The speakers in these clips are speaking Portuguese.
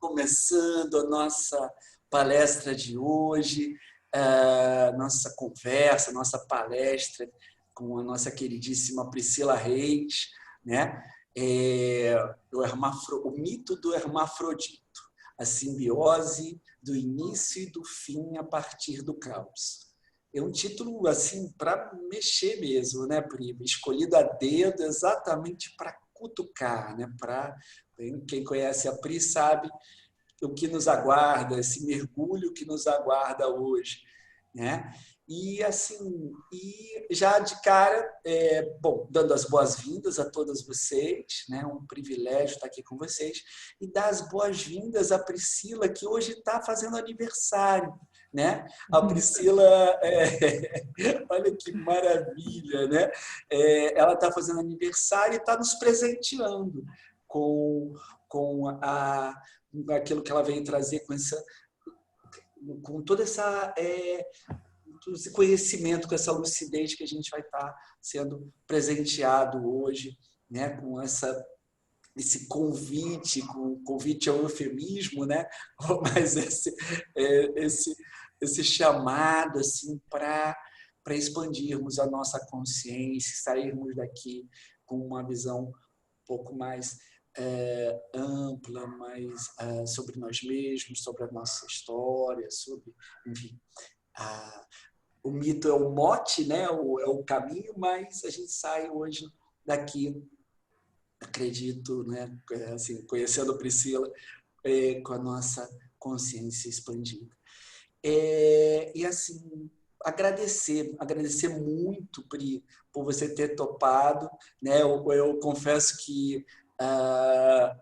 começando a nossa palestra de hoje, nossa conversa, nossa palestra com a nossa queridíssima Priscila Reis, né? O mito do hermafrodito, a simbiose do início e do fim a partir do caos. É um título assim para mexer mesmo, né, Prima? Escolhido a dedo exatamente para cutucar, né? Quem conhece a Pri sabe o que nos aguarda, esse mergulho que nos aguarda hoje, né? E assim, já de cara, bom, dando as boas-vindas a todas vocês, né? Um privilégio estar aqui com vocês e dar as boas-vindas à Priscila, que hoje está fazendo aniversário, né? A Priscila, olha que maravilha, né? Ela está fazendo aniversário e está nos presenteando com aquilo que ela veio trazer com todo esse conhecimento, com essa lucidez que a gente vai estar sendo presenteado hoje, né? Com esse convite, com convite ao eufemismo, né? Mas esse chamado assim para expandirmos a nossa consciência, sairmos daqui com uma visão um pouco mais ampla, mais sobre nós mesmos, sobre a nossa história, sobre, enfim, o mito é o mote, né? É o caminho, mas a gente sai hoje daqui, acredito, né? Assim, conhecendo a Priscila, com a nossa consciência expandida. E assim, agradecer muito, Pri, por você ter topado, né? Eu confesso que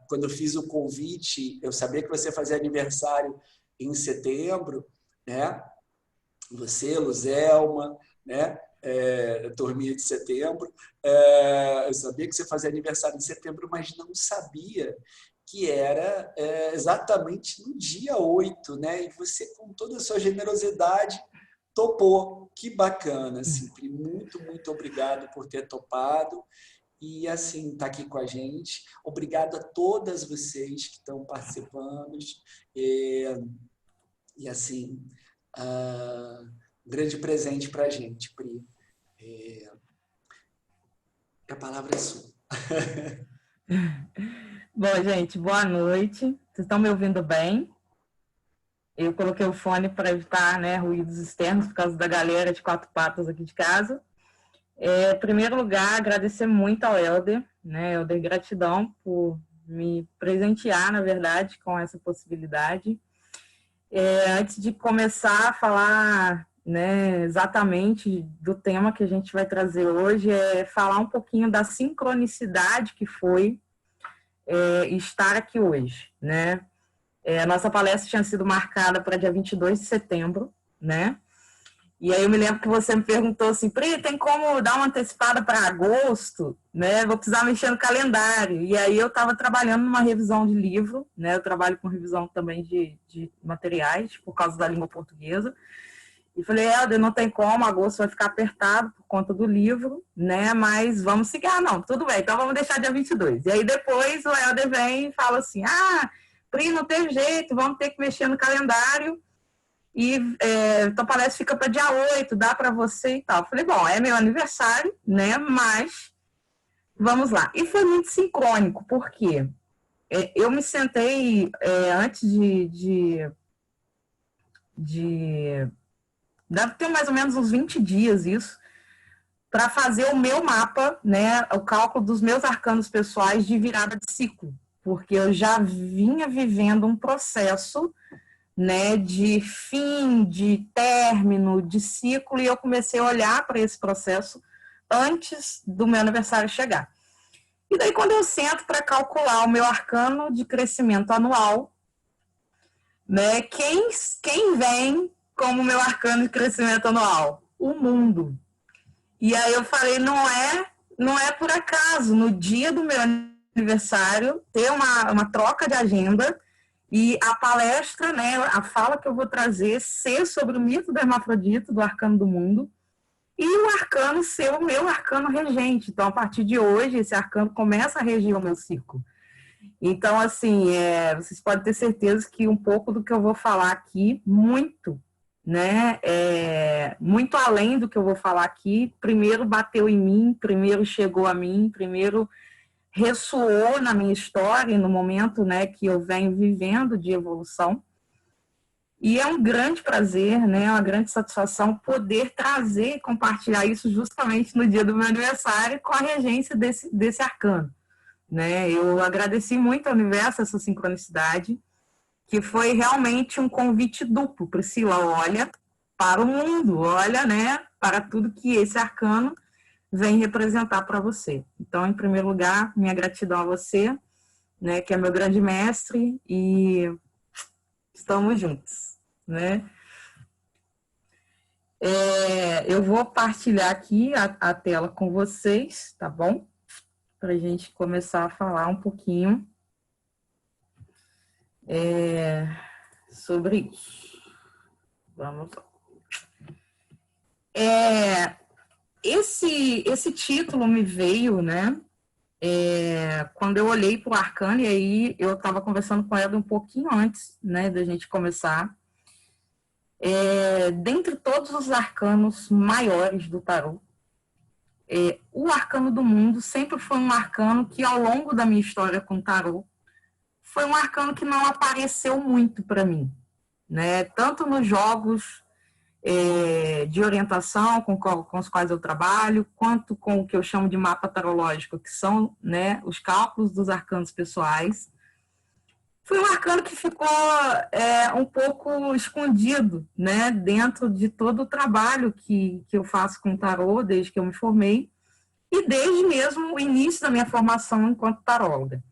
quando eu fiz o convite, eu sabia que você fazia aniversário em setembro, né? Você, Luzelma, né? Turminha de setembro. Eu sabia que você fazia aniversário em setembro, mas não sabia que era exatamente no dia 8, né? E você, com toda a sua generosidade, topou. Que bacana, assim, Pri. Muito, muito obrigado por ter topado e, assim, tá aqui com a gente. Obrigado a todas vocês que estão participando. E assim, um grande presente para a gente, Pri. A palavra é sua. Bom, gente, boa noite. Vocês estão me ouvindo bem? Eu coloquei o fone para evitar, né, ruídos externos por causa da galera de quatro patas aqui de casa. Em primeiro lugar, agradecer muito ao Helder, né? Helder, gratidão por me presentear, na verdade, com essa possibilidade. Antes de começar a falar, né, exatamente do tema que a gente vai trazer hoje, falar um pouquinho da sincronicidade que foi estar aqui hoje, né? A nossa palestra tinha sido marcada para dia 22 de setembro, né? E aí eu me lembro que você me perguntou assim, Pri, tem como dar uma antecipada para agosto? Né? Vou precisar mexer no calendário. E aí eu estava trabalhando numa revisão de livro, né? Eu trabalho com revisão também de materiais, por causa da língua portuguesa. E falei, Helder, não tem como, agosto vai ficar apertado por conta do livro, né? Mas vamos seguir. Não, tudo bem, então vamos deixar dia 22. E aí depois o Helder vem e fala assim, Pri, não tem jeito, vamos ter que mexer no calendário. E tua palestra fica para dia 8, dá para você e tal. Eu falei, bom, é meu aniversário, né? Mas vamos lá. E foi muito sincrônico, porque eu me sentei antes deve ter mais ou menos uns 20 dias isso, para fazer o meu mapa, né? O cálculo dos meus arcanos pessoais de virada de ciclo. Porque eu já vinha vivendo um processo, né, de fim, de término, de ciclo, e eu comecei a olhar para esse processo antes do meu aniversário chegar. E daí, quando eu sento para calcular o meu arcano de crescimento anual, né, quem vem como meu arcano de crescimento anual? O mundo. E aí eu falei, não é por acaso, no dia do meu aniversário, ter uma troca de agenda. E a palestra, né, a fala que eu vou trazer, ser sobre o mito do hermafrodito, do arcano do mundo, e o arcano ser o meu arcano regente. Então, a partir de hoje, esse arcano começa a regir o meu ciclo. Então, assim, vocês podem ter certeza que um pouco do que eu vou falar aqui, muito, né? Muito além do que eu vou falar aqui, primeiro bateu em mim, primeiro chegou a mim, primeiro ressoou na minha história, no momento, né, que eu venho vivendo de evolução. E é um grande prazer, né, uma grande satisfação poder trazer e compartilhar isso justamente no dia do meu aniversário com a regência desse arcano. Né? Eu agradeci muito ao universo essa sincronicidade, que foi realmente um convite duplo. Priscila, olha para o mundo, olha, né, para tudo que esse arcano vem representar para você. Então, em primeiro lugar, minha gratidão a você, né, que é meu grande mestre, e estamos juntos, né? Eu vou partilhar aqui a tela com vocês, tá bom? Para a gente começar a falar um pouquinho sobre isso. Vamos lá. Esse título me veio, né? Quando eu olhei para o arcano, e aí eu estava conversando com ela um pouquinho antes, né, da gente começar. Dentre todos os arcanos maiores do tarô, o arcano do mundo sempre foi um arcano que, ao longo da minha história com o tarô, foi um arcano que não apareceu muito para mim, né? Tanto nos jogos de orientação com os quais eu trabalho, quanto com o que eu chamo de mapa tarológico, que são, né, os cálculos dos arcanos pessoais. Foi um arcano que ficou um pouco escondido, né, dentro de todo o trabalho que eu faço com tarô, desde que eu me formei, e desde mesmo o início da minha formação enquanto taróloga.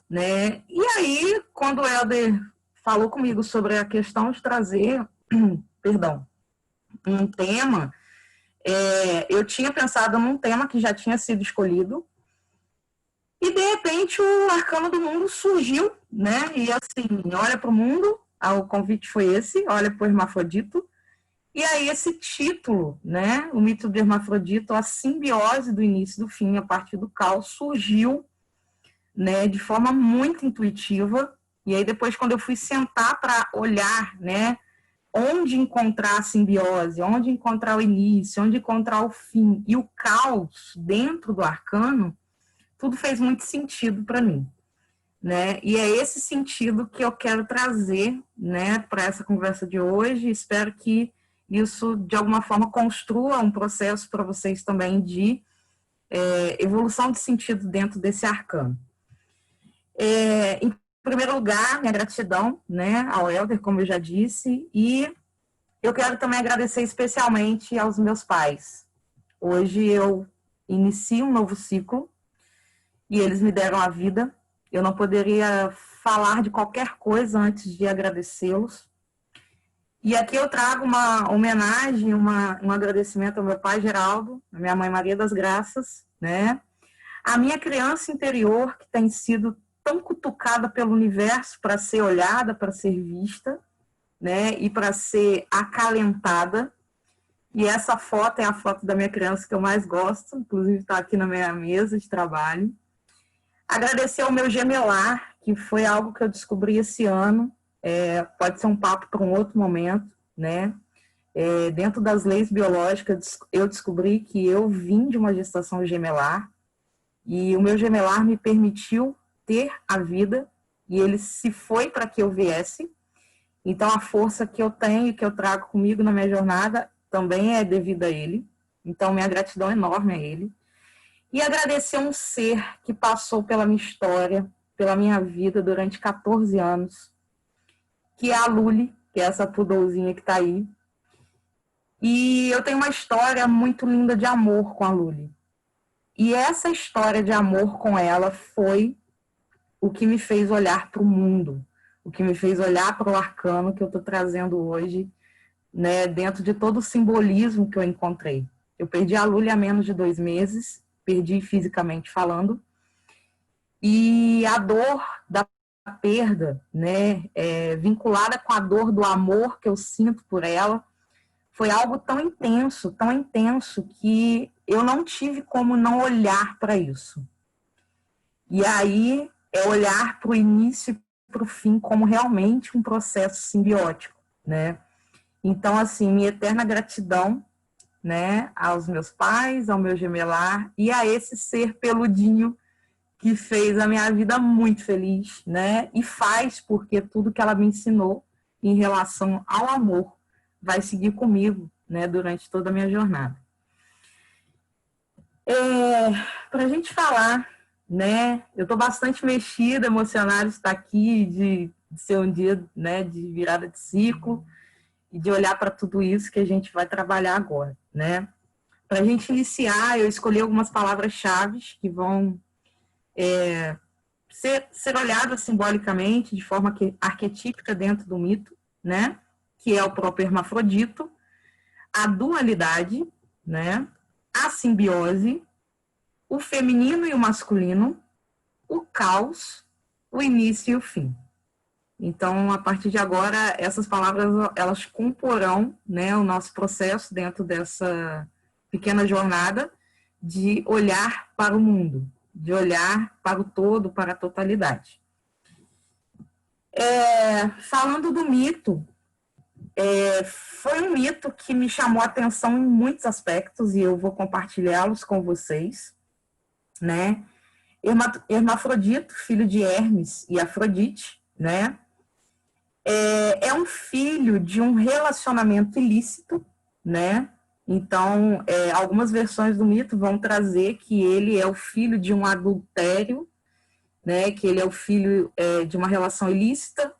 Né? E aí, quando o Helder falou comigo sobre a questão de trazer, perdão, um tema, eu tinha pensado num tema que já tinha sido escolhido, e de repente o arcano do mundo surgiu, né? E assim, olha para o mundo, o convite foi esse, olha para o hermafrodito, e aí esse título, né? O mito do hermafrodito, a simbiose do início e do fim, a partir do caos, surgiu, né, de forma muito intuitiva. E aí depois, quando eu fui sentar para olhar, né, onde encontrar a simbiose, onde encontrar o início, onde encontrar o fim e o caos dentro do arcano, tudo fez muito sentido para mim, né? E é esse sentido que eu quero trazer, né, para essa conversa de hoje. Espero que isso, de alguma forma, construa um processo para vocês também de evolução de sentido dentro desse arcano. Em primeiro lugar, minha gratidão, né, ao Helder, como eu já disse, e eu quero também agradecer especialmente aos meus pais. Hoje eu inicio um novo ciclo e eles me deram a vida. Eu não poderia falar de qualquer coisa antes de agradecê-los. E aqui eu trago uma homenagem, um agradecimento ao meu pai Geraldo, à minha mãe Maria das Graças, né, a minha criança interior, que tem sido tão cutucada pelo universo para ser olhada, para ser vista, né, e para ser acalentada. E essa foto é a foto da minha criança que eu mais gosto, inclusive está aqui na minha mesa de trabalho. Agradecer ao meu gemelar, que foi algo que eu descobri esse ano, pode ser um papo para um outro momento, né? Dentro das leis biológicas, eu descobri que eu vim de uma gestação gemelar, e o meu gemelar me permitiu ter a vida, e ele se foi para que eu viesse. Então, a força que eu tenho, que eu trago comigo na minha jornada, também é devida a ele. Então, minha gratidão enorme a ele. E agradecer um ser que passou pela minha história, pela minha vida durante 14 anos, que é a Luli, que é essa poodlezinha que está aí. E eu tenho uma história muito linda de amor com a Luli. E essa história de amor com ela foi o que me fez olhar para o mundo, o que me fez olhar para o arcano que eu estou trazendo hoje, né, dentro de todo o simbolismo que eu encontrei. Eu perdi a Luli há menos de 2 meses, perdi fisicamente falando, e a dor da perda, né, vinculada com a dor do amor que eu sinto por ela, foi algo tão intenso que eu não tive como não olhar para isso. E aí é olhar para o início e para o fim como realmente um processo simbiótico, né? Então, assim, minha eterna gratidão, né, aos meus pais, ao meu gemelar e a esse ser peludinho que fez a minha vida muito feliz, né? E faz, porque tudo que ela me ensinou em relação ao amor vai seguir comigo, né, durante toda a minha jornada. Para a gente falar, né, eu estou bastante mexida, emocionada de estar aqui, de ser um dia, né, de virada de ciclo e de olhar para tudo isso que a gente vai trabalhar agora, né? Para a gente iniciar, eu escolhi algumas palavras-chave que vão ser olhadas simbolicamente, de forma arquetípica dentro do mito, né? Que é o próprio hermafrodito, a dualidade, né? A simbiose, o feminino e o masculino, o caos, o início e o fim. Então, a partir de agora, essas palavras, elas comporão, né, o nosso processo dentro dessa pequena jornada de olhar para o mundo, de olhar para o todo, para a totalidade. Falando do mito, foi um mito que me chamou a atenção em muitos aspectos e eu vou compartilhá-los com vocês, né? Hermafrodito, filho de Hermes e Afrodite, né? É um filho de um relacionamento ilícito, né? Então, algumas versões do mito vão trazer que ele é o filho de um adultério, né? Que ele é o filho de uma relação ilícita.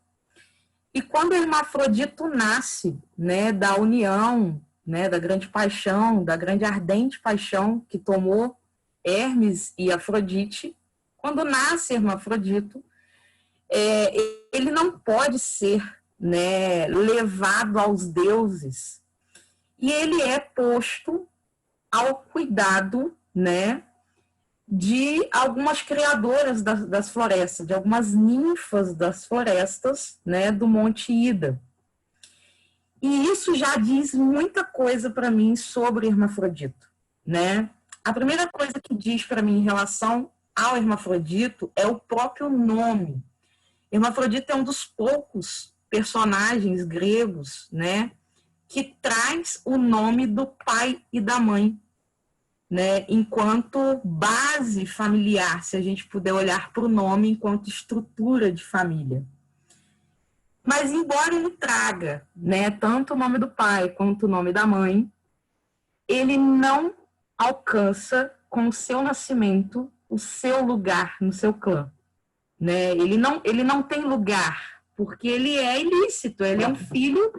E quando o hermafrodito nasce, né, da união, né, da grande paixão, da grande ardente paixão que tomou Hermes e Afrodite, quando nasce hermafrodito, ele não pode ser, né, levado aos deuses e ele é posto ao cuidado, né, de algumas criadoras das florestas, de algumas ninfas das florestas, né, do Monte Ida. E isso já diz muita coisa para mim sobre hermafrodito, né? A primeira coisa que diz para mim em relação ao hermafrodito é o próprio nome. Hermafrodito é um dos poucos personagens gregos, né, que traz o nome do pai e da mãe, né, enquanto base familiar, se a gente puder olhar para o nome enquanto estrutura de família. Mas embora ele traga, né, tanto o nome do pai quanto o nome da mãe, ele não alcança com o seu nascimento o seu lugar no seu clã, né? Ele não tem lugar, porque ele é ilícito, ele é um filho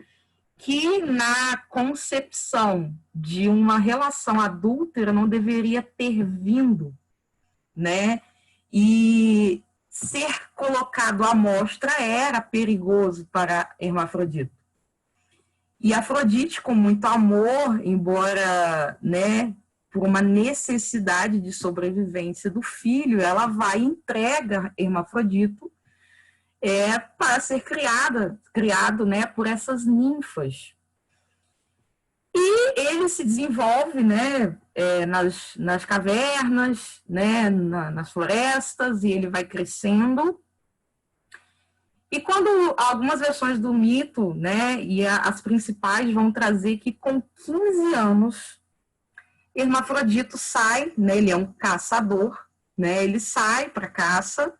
que na concepção de uma relação adúltera não deveria ter vindo, né? E ser colocado à mostra era perigoso para Hermafrodito. E Afrodite, com muito amor, embora, né, por uma necessidade de sobrevivência do filho, ela vai e entrega Hermafrodito para ser criado, né, por essas ninfas. E ele se desenvolve, né, nas cavernas, né, nas florestas, e ele vai crescendo. E quando algumas versões do mito, né, e as principais vão trazer que com 15 anos, Hermafrodito sai, né, ele é um caçador, né, ele sai para caça,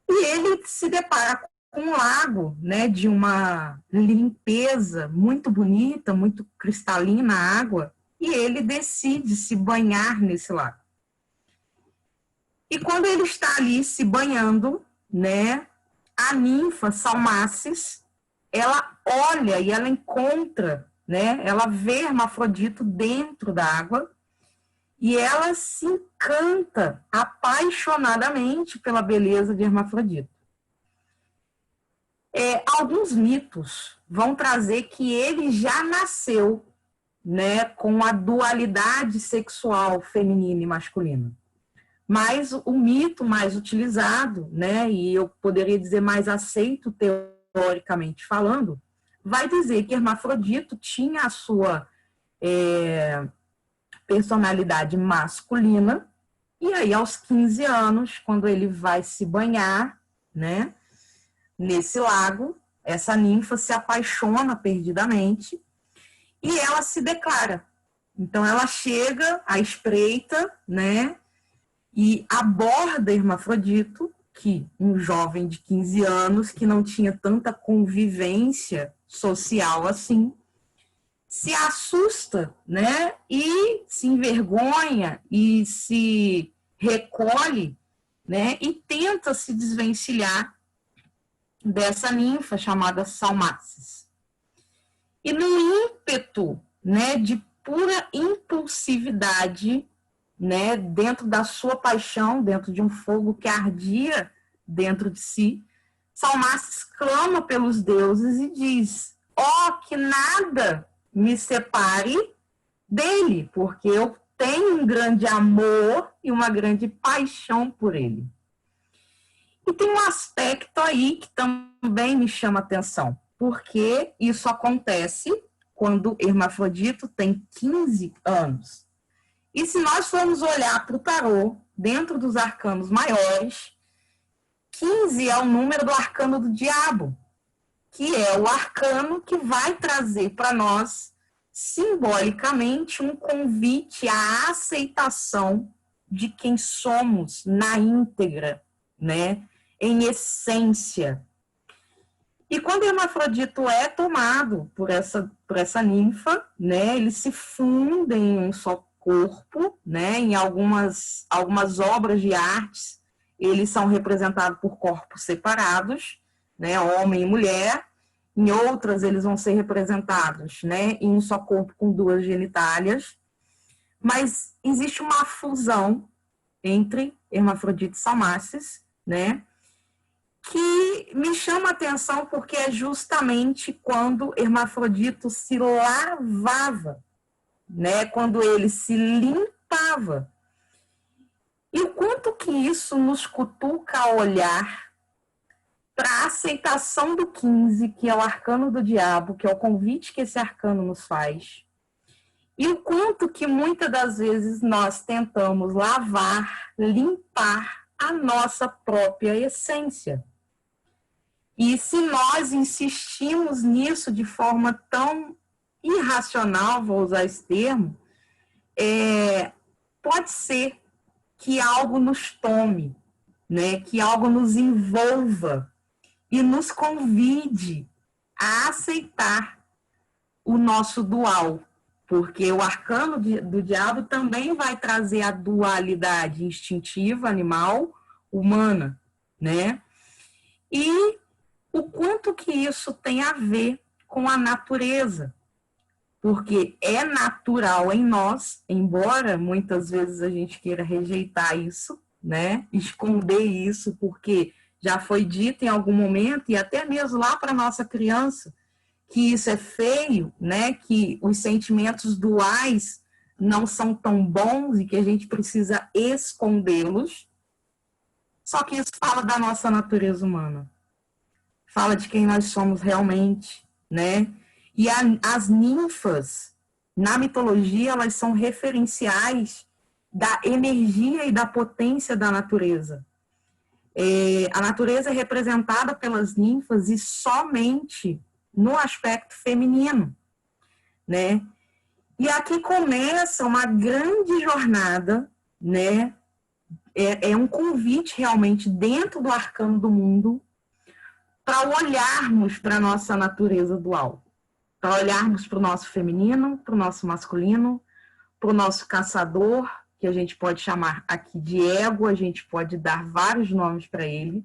e ele se depara com um lago, né, de uma limpeza muito bonita, muito cristalina a água, e ele decide se banhar nesse lago. E quando ele está ali se banhando, né, a ninfa Salmacis, ela olha e ela encontra, né, ela vê Hermafrodito dentro da água, e ela se encanta apaixonadamente pela beleza de Hermafrodito. Alguns mitos vão trazer que ele já nasceu, né, com a dualidade sexual feminina e masculina. Mas o mito mais utilizado, né, e eu poderia dizer mais aceito teoricamente falando, vai dizer que Hermafrodito tinha a sua personalidade masculina, E aí, aos 15 anos, quando ele vai se banhar, né, nesse lago, essa ninfa se apaixona perdidamente e ela se declara. Então, ela chega à espreita, né, e aborda Hermafrodito, que um jovem de 15 anos, que não tinha tanta convivência social assim, se assusta, né, e se envergonha e se recolhe, né, e tenta se desvencilhar dessa ninfa chamada Salmacis. E no ímpeto, né, de pura impulsividade, né, dentro da sua paixão, dentro de um fogo que ardia dentro de si, Salmacis clama pelos deuses e diz: ó, que nada me separe dele, porque eu tenho um grande amor e uma grande paixão por ele. E tem um aspecto aí que também me chama atenção, porque isso acontece quando Hermafrodito tem 15 anos. E se nós formos olhar para o tarô, dentro dos arcanos maiores, 15 é o número do arcano do diabo, que é o arcano que vai trazer para nós, simbolicamente, um convite à aceitação de quem somos na íntegra, né? Em essência. E quando Hermafrodito é tomado por essa ninfa, né, eles se fundem em um só corpo, né, em algumas obras de artes, eles são representados por corpos separados, né, homem e mulher. Em outras, eles vão ser representados, né, em um só corpo com duas genitálias. Mas existe uma fusão entre Hermafrodito e Salmacis, né, que me chama a atenção porque é justamente quando Hermafrodito se lavava, né, quando ele se limpava. E o quanto que isso nos cutuca a olhar para a aceitação do 15, que é o arcano do diabo, que é o convite que esse arcano nos faz. E o quanto que muitas das vezes nós tentamos lavar, limpar a nossa própria essência. E se nós insistimos nisso de forma tão irracional, vou usar esse termo, pode ser que algo nos tome, né? Que algo nos envolva e nos convide a aceitar o nosso dual, porque o arcano do diabo também vai trazer a dualidade instintiva, animal, humana, né? E o quanto que isso tem a ver com a natureza, porque é natural em nós, embora muitas vezes a gente queira rejeitar isso, né? Esconder isso, porque já foi dito em algum momento, e até mesmo lá para a nossa criança, que isso é feio, né? Que os sentimentos duais não são tão bons e que a gente precisa escondê-los. Só que isso fala da nossa natureza humana. Fala de quem nós somos realmente, né? E as ninfas, na mitologia, elas são referenciais da energia e da potência da natureza. A natureza é representada pelas ninfas e somente no aspecto feminino, né? E aqui começa uma grande jornada, né? É um convite realmente dentro do arcano do mundo para olharmos para a nossa natureza dual, para olharmos para o nosso feminino, para o nosso masculino, para o nosso caçador, que a gente pode chamar aqui de ego, a gente pode dar vários nomes para ele,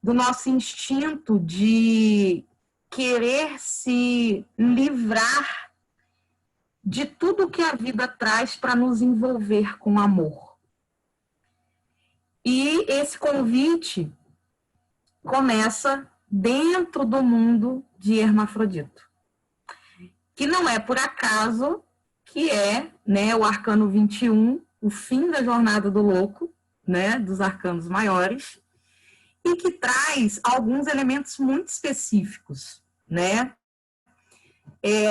do nosso instinto de querer se livrar de tudo que a vida traz para nos envolver com amor. E esse convite começa dentro do mundo de Hermafrodito, que não é por acaso que é, né, o arcano 21, o fim da jornada do louco, né, dos arcanos maiores, e que traz alguns elementos muito específicos, né?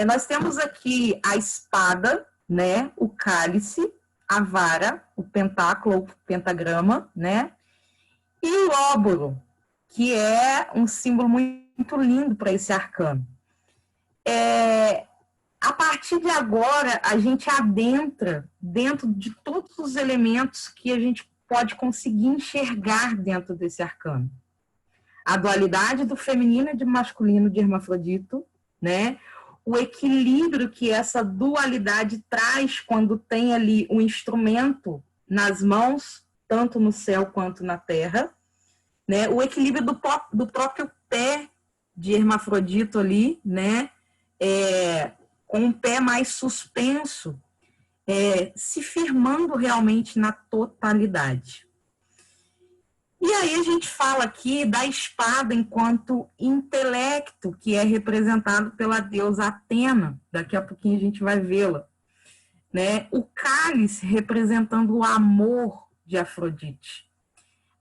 Nós temos aqui a espada, né, o cálice, a vara, o pentáculo ou pentagrama, né? E o óbolo, que é um símbolo muito lindo para esse arcano. A partir de agora, a gente adentra dentro de todos os elementos que a gente pode conseguir enxergar dentro desse arcano. A dualidade do feminino e do masculino de Hermafrodito, né? O equilíbrio que essa dualidade traz quando tem ali o instrumento nas mãos, tanto no céu quanto na terra, né? O equilíbrio do próprio pé de Hermafrodito ali, né? Com o pé mais suspenso, se firmando realmente na totalidade. E aí a gente fala aqui da espada enquanto intelecto, que é representado pela deusa Atena. Daqui a pouquinho a gente vai vê-la. Né? O cálice representando o amor de Afrodite.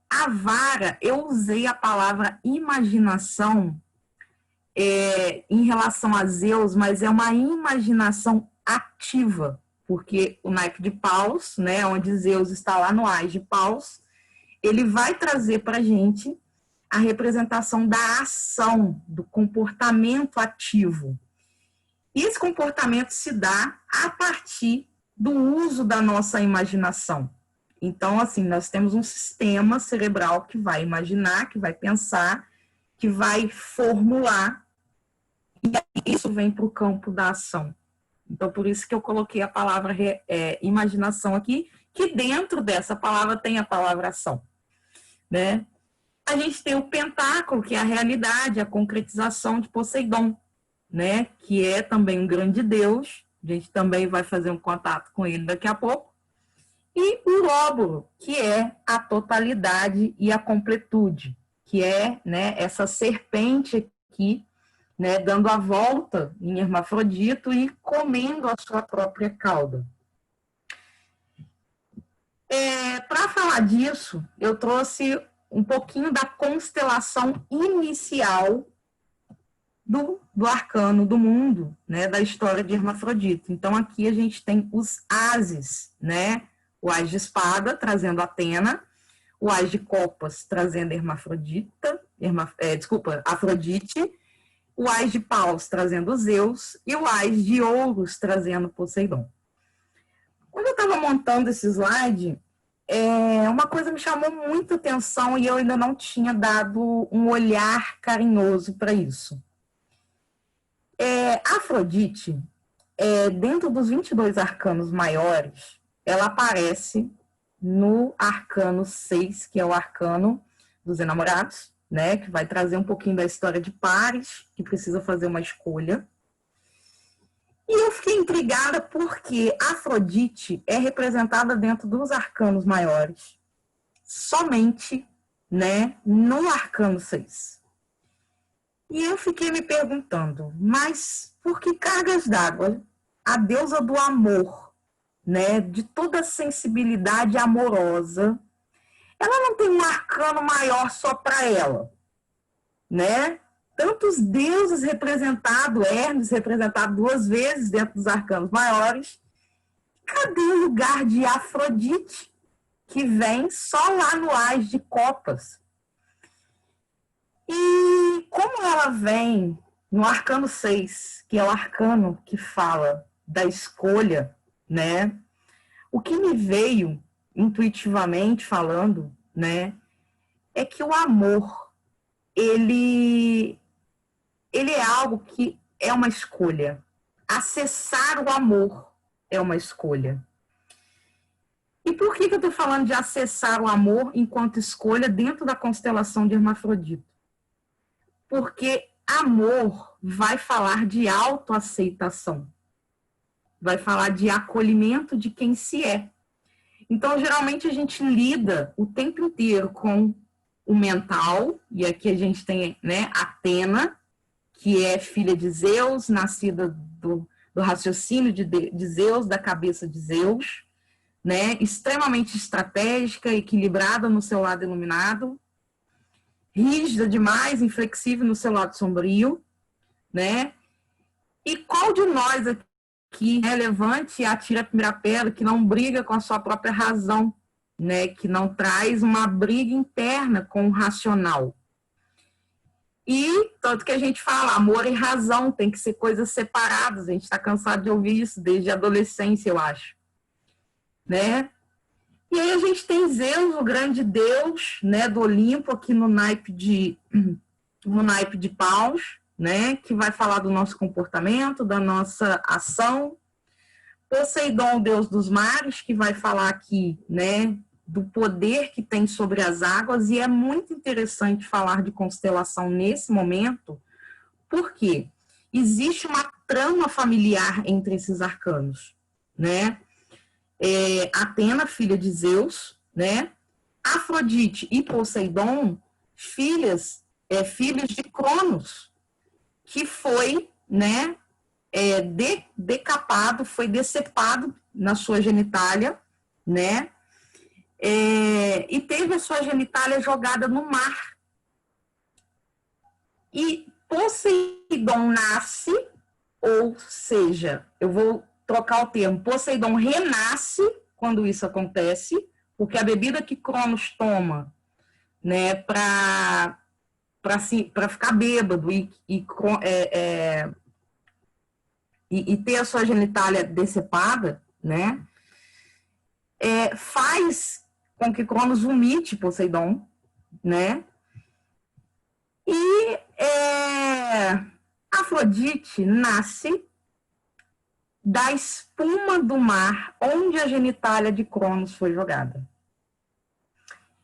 A vara, eu usei a palavra imaginação em relação a Zeus, mas é uma imaginação ativa, porque o naipe de paus, né, onde Zeus está lá no ás de paus, ele vai trazer para a gente a representação da ação, do comportamento ativo. E esse comportamento se dá a partir do uso da nossa imaginação. Então, assim, nós temos um sistema cerebral que vai imaginar, que vai pensar, que vai formular, e isso vem para o campo da ação. Então, por isso que eu coloquei a palavra imaginação aqui, que dentro dessa palavra tem a palavra ação. Né? A gente tem o pentáculo, que é a realidade, a concretização de Poseidon, né? Que é também um grande deus. A gente também vai fazer um contato com ele daqui a pouco. E o óbolo, que é a totalidade e a completude, que é, né, essa serpente aqui, né, dando a volta em Hermafrodito e comendo a sua própria cauda. Para falar disso, eu trouxe um pouquinho da constelação inicial do arcano do mundo, né, da história de Hermafrodito. Então, aqui a gente tem os ases, né? O ás de espada, trazendo Atena, o ás de copas, trazendo Afrodite, o ás de paus, trazendo Zeus, e o ás de ouros, trazendo Poseidon. Quando eu estava montando esse slide, uma coisa me chamou muita atenção e eu ainda não tinha dado um olhar carinhoso para isso. Afrodite, dentro dos 22 arcanos maiores, ela aparece no arcano 6, que é o arcano dos enamorados, né, que vai trazer um pouquinho da história de pares, que precisa fazer uma escolha. E eu fiquei intrigada porque Afrodite é representada dentro dos arcanos maiores, somente, né, no arcano 6. E eu fiquei me perguntando, mas por que cargas d'água, a deusa do amor, né, de toda a sensibilidade amorosa, ela não tem um arcano maior só para ela, né? Tantos deuses representados, Hermes representado 2 vezes dentro dos arcanos maiores. Cadê o lugar de Afrodite, que vem só lá no ás de copas? E como ela vem no arcano 6, que é o arcano que fala da escolha, né? O que me veio intuitivamente falando, né, é que o amor, ele é algo que é uma escolha. Acessar o amor é uma escolha. E por que eu estou falando de acessar o amor enquanto escolha dentro da constelação de Hermafrodito? Porque amor vai falar de autoaceitação. Vai falar de acolhimento de quem se é. Então, geralmente, a gente lida o tempo inteiro com o mental, e aqui a gente tem, né, Atena, que é filha de Zeus, nascida do raciocínio de Zeus, da cabeça de Zeus, né, extremamente estratégica, equilibrada no seu lado iluminado, rígida demais, inflexível no seu lado sombrio, né? E qual de nós aqui que é relevante e atira a primeira pedra, que não briga com a sua própria razão, né? Que não traz uma briga interna com o racional. E tanto que a gente fala, amor e razão tem que ser coisas separadas. A gente está cansado de ouvir isso desde a adolescência, eu acho, né? E aí a gente tem Zeus, o grande deus, né, do Olimpo, aqui no naipe de paus, né, que vai falar do nosso comportamento, da nossa ação. Poseidon, o deus dos mares, que vai falar aqui, né, do poder que tem sobre as águas, e é muito interessante falar de constelação nesse momento, porque existe uma trama familiar entre esses arcanos, né? Atena, filha de Zeus, né? Afrodite e Poseidon, filhos de Cronos, que foi, né, decapado, foi decepado na sua genitália, né? E teve a sua genitália jogada no mar. E Poseidon nasce, ou seja, eu vou trocar o termo, Poseidon renasce quando isso acontece, porque a bebida que Cronos toma, né, para ficar bêbado e ter a sua genitália decepada, né, faz com que Cronos vomite Poseidon, né? E Afrodite nasce da espuma do mar onde a genitália de Cronos foi jogada.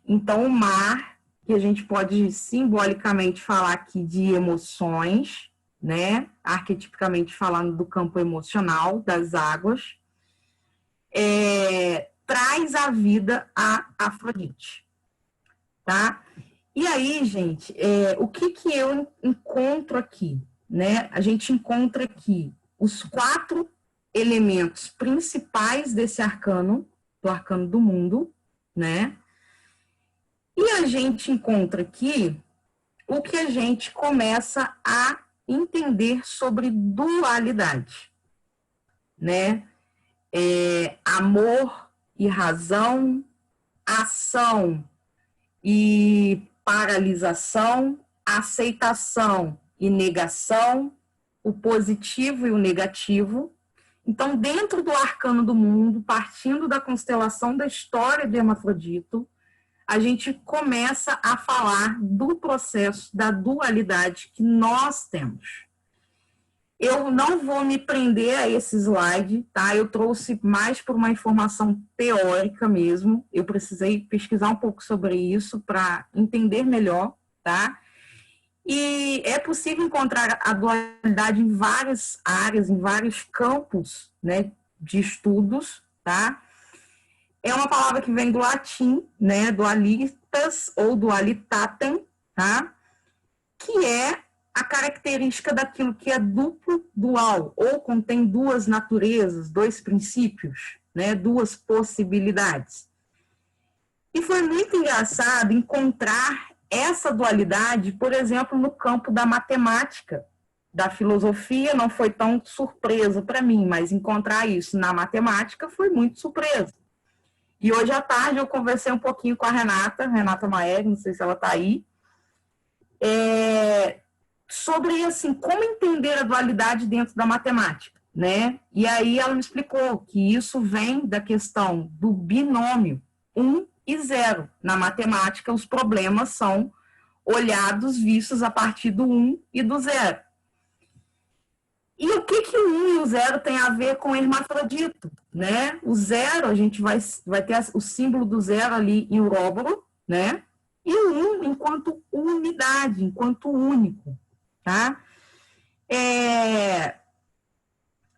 Então, o mar, que a gente pode simbolicamente falar aqui de emoções, né? Arquetipicamente falando do campo emocional, das águas, traz a vida a Afrodite, tá? E aí, gente, o que eu encontro aqui, né? A gente encontra aqui os 4 elementos principais desse arcano, do arcano do mundo, né? E a gente encontra aqui o que a gente começa a entender sobre dualidade, né? Amor e razão, ação e paralisação, aceitação e negação, o positivo e o negativo. Então, dentro do arcano do mundo, partindo da constelação da história de Hermafrodito, a gente começa a falar do processo da dualidade que nós temos. Eu não vou me prender a esse slide, tá? Eu trouxe mais por uma informação teórica mesmo. Eu precisei pesquisar um pouco sobre isso para entender melhor, tá? E é possível encontrar a dualidade em várias áreas, em vários campos, né, de estudos, tá? É uma palavra que vem do latim, né, dualitas ou dualitatem, tá? Que é a característica daquilo que é duplo, dual, ou contém 2 naturezas, 2 princípios, né, 2 possibilidades. E foi muito engraçado encontrar essa dualidade, por exemplo, no campo da matemática, da filosofia. Não foi tão surpresa para mim, mas encontrar isso na matemática foi muito surpresa. E hoje à tarde eu conversei um pouquinho com a Renata Maeg, não sei se ela está aí, sobre, assim, como entender a dualidade dentro da matemática, né? E aí ela me explicou que isso vem da questão do binômio 1 e 0. Na matemática, os problemas são olhados, vistos a partir do 1 e do 0. E o que o 1 e o 0 tem a ver com hermafrodito, né? O 0, a gente vai ter o símbolo do 0 ali em uróboro, né? E o 1 enquanto unidade, enquanto único, tá?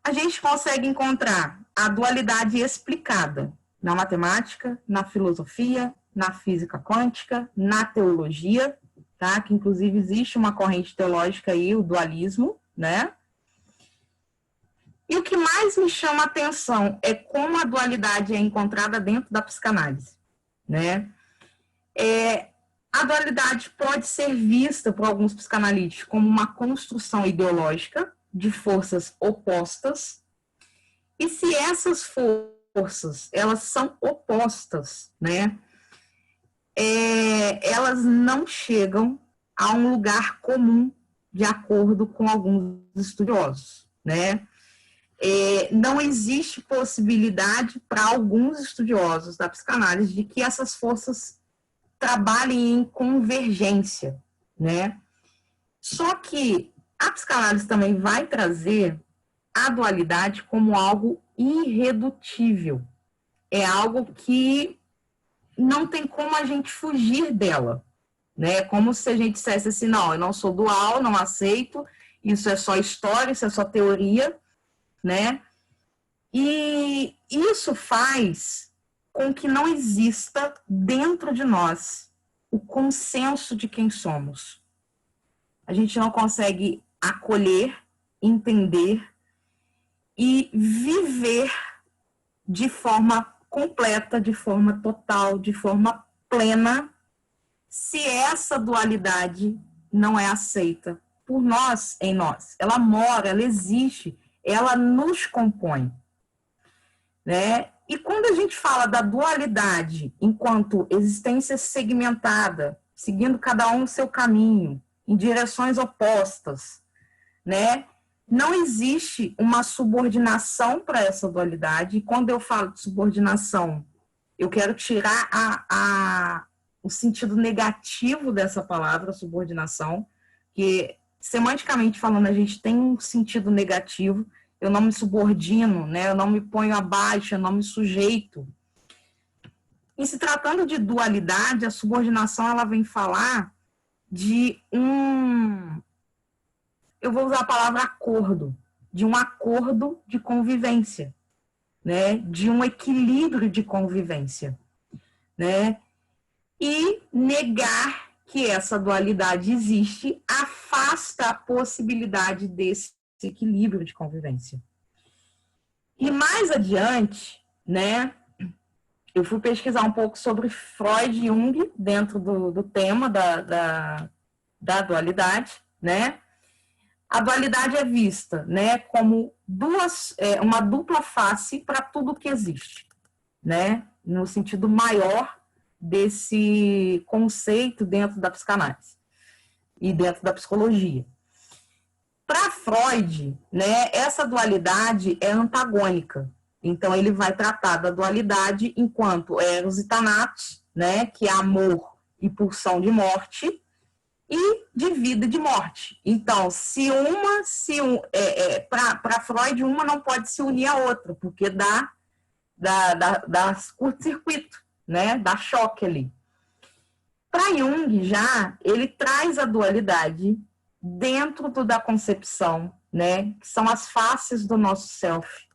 A gente consegue encontrar a dualidade explicada na matemática, na filosofia, na física quântica, na teologia, tá? Que inclusive existe uma corrente teológica aí, o dualismo, né? E o que mais me chama a atenção é como a dualidade é encontrada dentro da psicanálise, né? A dualidade pode ser vista por alguns psicanalíticos como uma construção ideológica de forças opostas, E se essas forças, elas são opostas, né? Elas não chegam a um lugar comum, de acordo com alguns estudiosos, né? Não existe possibilidade para alguns estudiosos da psicanálise de que essas forças trabalhem em convergência, né? Só que a psicanálise também vai trazer a dualidade como algo irredutível. É algo que não tem como a gente fugir dela, né? Como se a gente dissesse assim, não, eu não sou dual, não aceito, isso é só história, isso é só teoria, né? E isso faz com que não exista dentro de nós o consenso de quem somos. A gente não consegue acolher, entender e viver de forma completa, de forma total, de forma plena, se essa dualidade não é aceita por nós, em nós. Ela mora, ela existe, ela nos compõe, né? E quando a gente fala da dualidade enquanto existência segmentada, seguindo cada um o seu caminho, em direções opostas, né? Não existe uma subordinação para essa dualidade. E quando eu falo de subordinação, eu quero tirar o sentido negativo dessa palavra, subordinação, que semanticamente falando, a gente tem um sentido negativo. Eu não me subordino, né? Eu não me ponho abaixo, eu não me sujeito. E se tratando de dualidade, a subordinação ela vem falar de eu vou usar a palavra acordo, de um acordo de convivência, né? De um equilíbrio de convivência, né? E negar que essa dualidade existe afasta a possibilidade desse equilíbrio de convivência. E mais adiante, né? Eu fui pesquisar um pouco sobre Freud e Jung dentro do tema da dualidade, né? A dualidade é vista, né, como uma dupla face para tudo que existe, né, no sentido maior desse conceito dentro da psicanálise e dentro da psicologia. Para Freud, né, essa dualidade é antagônica. Então, ele vai tratar da dualidade enquanto eros e thanatos, né, que é amor e pulsão de morte, e de vida e de morte. Então, para Freud, uma não pode se unir à outra, porque dá curto-circuito, né? Dá choque ali. Para Jung, já, ele traz a dualidade dentro da concepção, né? Que são as faces do nosso self.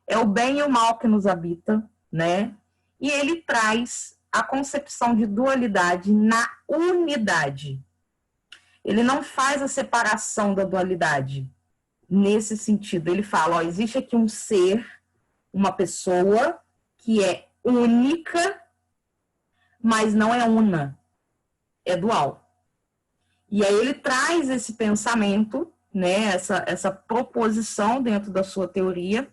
É o bem e o mal que nos habita, né? E ele traz a concepção de dualidade na unidade. Ele não faz a separação da dualidade nesse sentido. Ele fala, ó, existe aqui um ser, uma pessoa que é única, mas não é una, é dual. E aí ele traz esse pensamento, né, essa proposição dentro da sua teoria,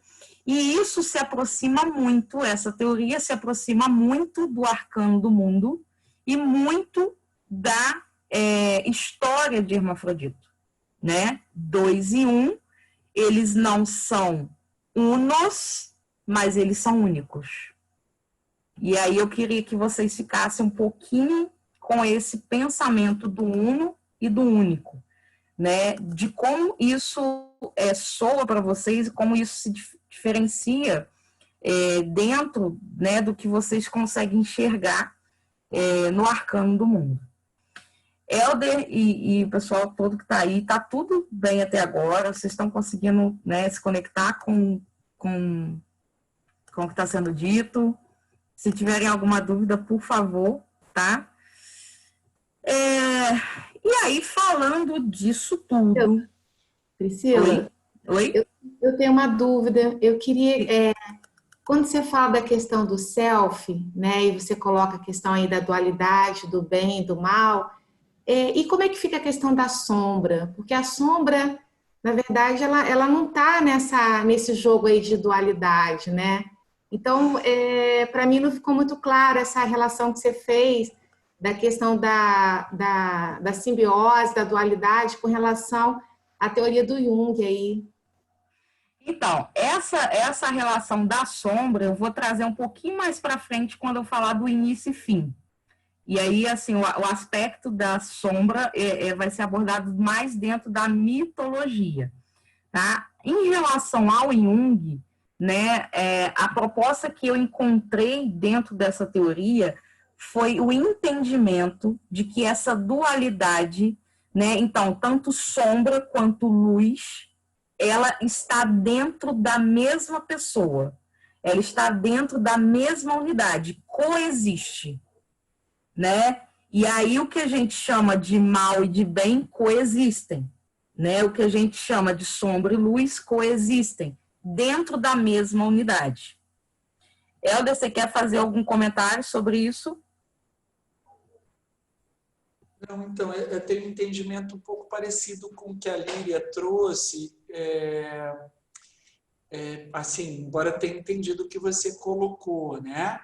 e isso se aproxima muito, essa teoria se aproxima muito do arcano do mundo e muito da história de Hermafrodito, né? 2 e 1, eles não são unos, mas eles são únicos. E aí eu queria que vocês ficassem um pouquinho com esse pensamento do uno e do único, né? De como isso soa para vocês e como isso se diferencia dentro, né, do que vocês conseguem enxergar no arcano do mundo. Helder e o pessoal todo que está aí, está tudo bem até agora? Vocês estão conseguindo, né, se conectar com o que está sendo dito? Se tiverem alguma dúvida, por favor, tá? E aí, falando disso tudo... Priscila, Oi? Eu tenho uma dúvida. Eu queria... quando você fala da questão do self, né, e você coloca a questão aí da dualidade, do bem e do mal... e como é que fica a questão da sombra? Porque a sombra na verdade, ela não está nesse jogo aí de dualidade, né? Então, para mim não ficou muito clara essa relação que você fez da questão da simbiose, da dualidade, com relação à teoria do Jung aí. Então, essa relação da sombra eu vou trazer um pouquinho mais para frente quando eu falar do início e fim. E aí, assim, o aspecto da sombra vai ser abordado mais dentro da mitologia, tá? Em relação ao Jung, né, a proposta que eu encontrei dentro dessa teoria foi o entendimento de que essa dualidade, né, então, tanto sombra quanto luz, ela está dentro da mesma pessoa, ela está dentro da mesma unidade, coexiste, né? E aí o que a gente chama de mal e de bem coexistem, né? O que a gente chama de sombra e luz coexistem dentro da mesma unidade. Helder, você quer fazer algum comentário sobre isso? Não, então, eu tenho um entendimento um pouco parecido com o que a Líria trouxe, assim, embora tenha entendido o que você colocou, né?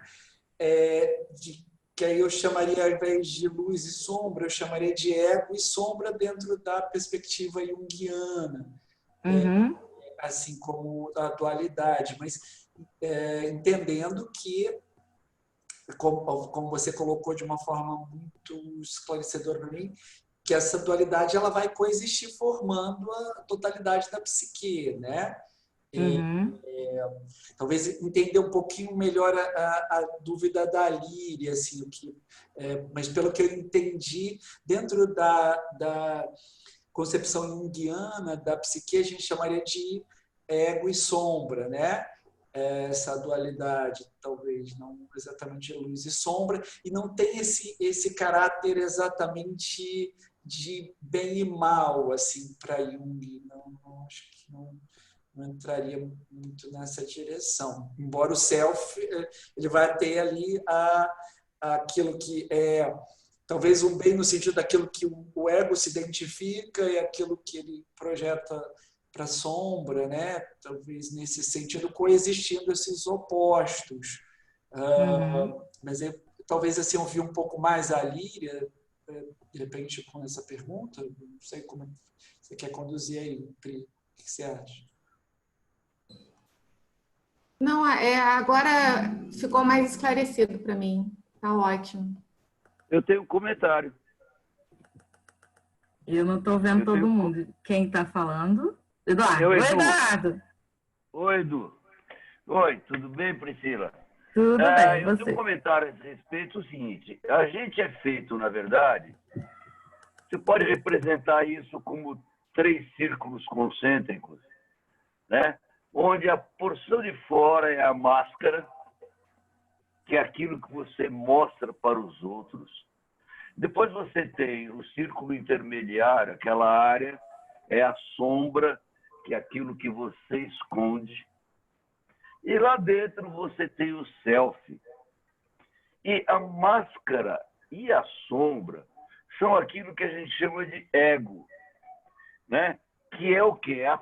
Que aí eu chamaria, ao invés de luz e sombra, eu chamaria de ego e sombra dentro da perspectiva junguiana, Uhum. assim como a dualidade, mas entendendo que, como você colocou de uma forma muito esclarecedora para mim, que essa dualidade ela vai coexistir formando a totalidade da psique, né? Uhum. Talvez entender um pouquinho melhor a dúvida da Líria, assim, mas pelo que eu entendi, dentro da concepção junguiana da psique, a gente chamaria de ego e sombra, né? Essa dualidade, talvez, não exatamente de luz e sombra, e não tem esse caráter exatamente de bem e mal, assim, para Jung. Não, acho que não entraria muito nessa direção. Embora o self ele vai ter ali aquilo que é talvez um bem no sentido daquilo que o ego se identifica e aquilo que ele projeta para a sombra, né? Talvez nesse sentido coexistindo esses opostos. Uhum. Mas talvez assim ouvir um pouco mais a Líria, de repente com essa pergunta, não sei como você quer conduzir aí, Pri, o que você acha? Não, agora ficou mais esclarecido para mim. Tá ótimo. Eu tenho um comentário. Eu não estou vendo Eu todo tenho... mundo. Quem está falando? Eduardo. Eu, Oi, Edu. Eduardo. Oi, Edu. Oi, tudo bem, Priscila? Tudo bem, Eu tenho um você? comentário a esse respeito, o seguinte, a gente é feito, na verdade, você pode representar isso como 3 círculos concêntricos, né? Onde a porção de fora é a máscara, que é aquilo que você mostra para os outros. Depois você tem o círculo intermediário, aquela área é a sombra, que é aquilo que você esconde. E lá dentro você tem o self. E a máscara e a sombra são aquilo que a gente chama de ego, né? Que é o quê? A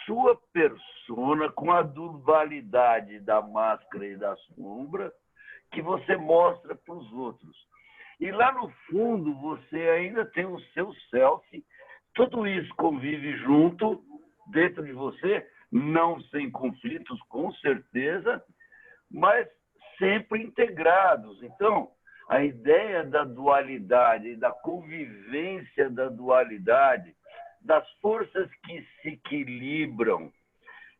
sua persona com a dualidade da máscara e da sombra que você mostra para os outros. E lá no fundo você ainda tem o seu self. Tudo isso convive junto dentro de você, não sem conflitos, com certeza, mas sempre integrados. Então, a ideia da dualidade, da convivência da dualidade, das forças que se equilibram,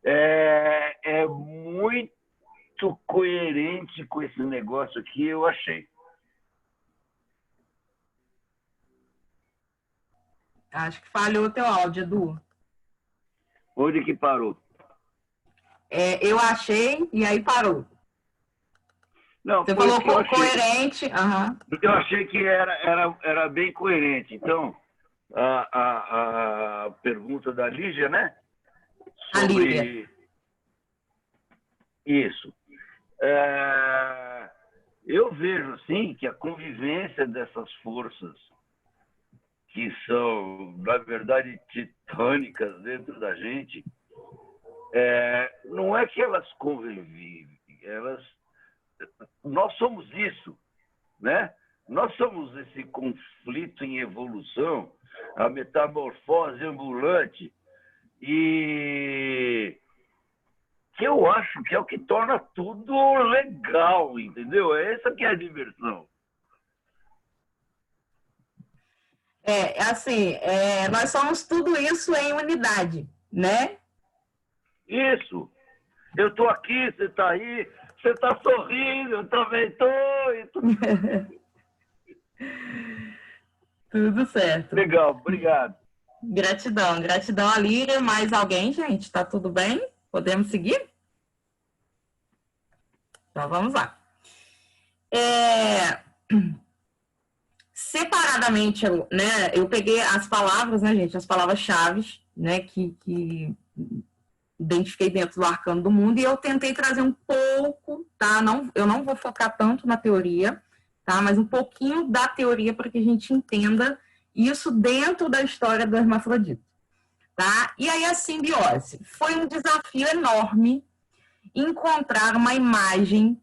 é muito coerente com esse negócio aqui, eu achei. Acho que falhou o teu áudio, Edu. Onde que parou? Eu achei e aí parou. Não, Você foi falou isso que eu achei. coerente. Uhum. Eu achei que era bem coerente. Então, a pergunta da Lígia, né? A Líria. Sobre isso. Eu vejo, sim, que a convivência dessas forças, que que são, na verdade, titânicas dentro da gente, não é que elas convivem, nós somos isso, né? Nós somos esse conflito em evolução, a metamorfose ambulante, e que eu acho que é o que torna tudo legal, entendeu? Essa que é a diversão. Assim, nós somos tudo isso em unidade, né? Isso. Eu estou aqui, você está aí, você está sorrindo, eu também estou. Tudo certo. Legal, obrigado. Gratidão, gratidão a Líria. Mais alguém, gente? Tá tudo bem? Podemos seguir? Então, vamos lá. Separadamente, né, eu peguei as palavras, né, gente, as palavras-chave, né, que identifiquei dentro do Arcano do Mundo, e eu tentei trazer um pouco, tá? Eu não vou focar tanto na teoria, tá? Mas um pouquinho da teoria para que a gente entenda isso dentro da história do hermafrodito, tá? E aí a simbiose. Foi um desafio enorme encontrar uma imagem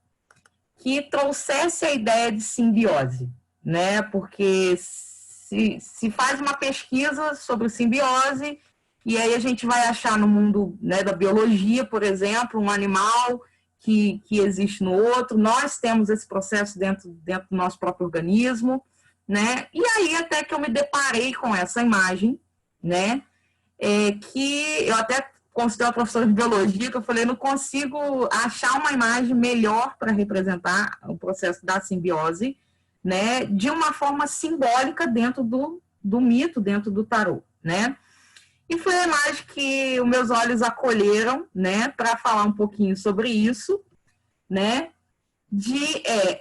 que trouxesse a ideia de simbiose, né? Porque se faz uma pesquisa sobre simbiose, e aí a gente vai achar no mundo, né, da biologia, por exemplo, um animal que existe no outro, nós temos esse processo dentro do nosso próprio organismo, né? E aí até que eu me deparei com essa imagem, né? Que eu até considero a professora de biologia, que eu falei, não consigo achar uma imagem melhor para representar o processo da simbiose, né? De uma forma simbólica dentro do mito, dentro do tarô, né? E foi a imagem que os meus olhos acolheram, né, para falar um pouquinho sobre isso, né,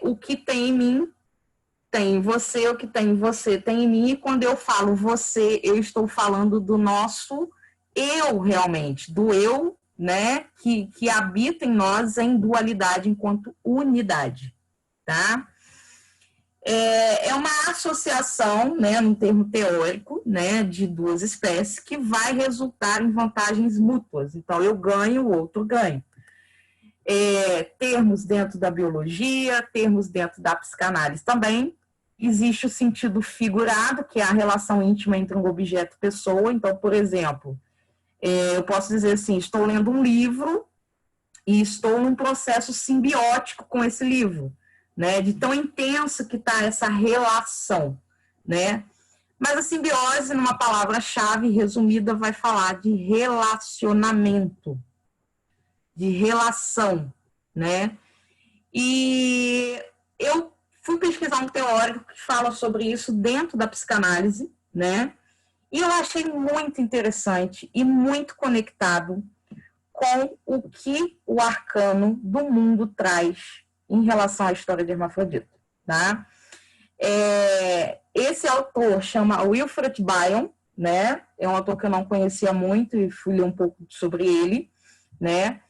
o que tem em mim tem em você, o que tem em você tem em mim, e quando eu falo você, eu estou falando do nosso eu realmente, do eu, né, que habita em nós em dualidade enquanto unidade, tá? É uma associação, né, num termo teórico, né, de duas espécies que vai resultar em vantagens mútuas. Então, eu ganho, o outro ganha. Termos dentro da biologia, termos dentro da psicanálise também. Existe o sentido figurado, que é a relação íntima entre um objeto e pessoa. Então, por exemplo, eu posso dizer assim, estou lendo um livro e estou num processo simbiótico com esse livro, né, de tão intenso que está essa relação, né? Mas a simbiose, numa palavra-chave resumida, vai falar de relacionamento, de relação, né? E eu fui pesquisar um teórico que fala sobre isso dentro da psicanálise, né? E eu achei muito interessante e muito conectado com o que o arcano do mundo traz em relação à história de Hermafrodito, tá? Esse autor chama Wilfred Bion, né? É um autor que eu não conhecia muito e fui ler um pouco sobre ele, né?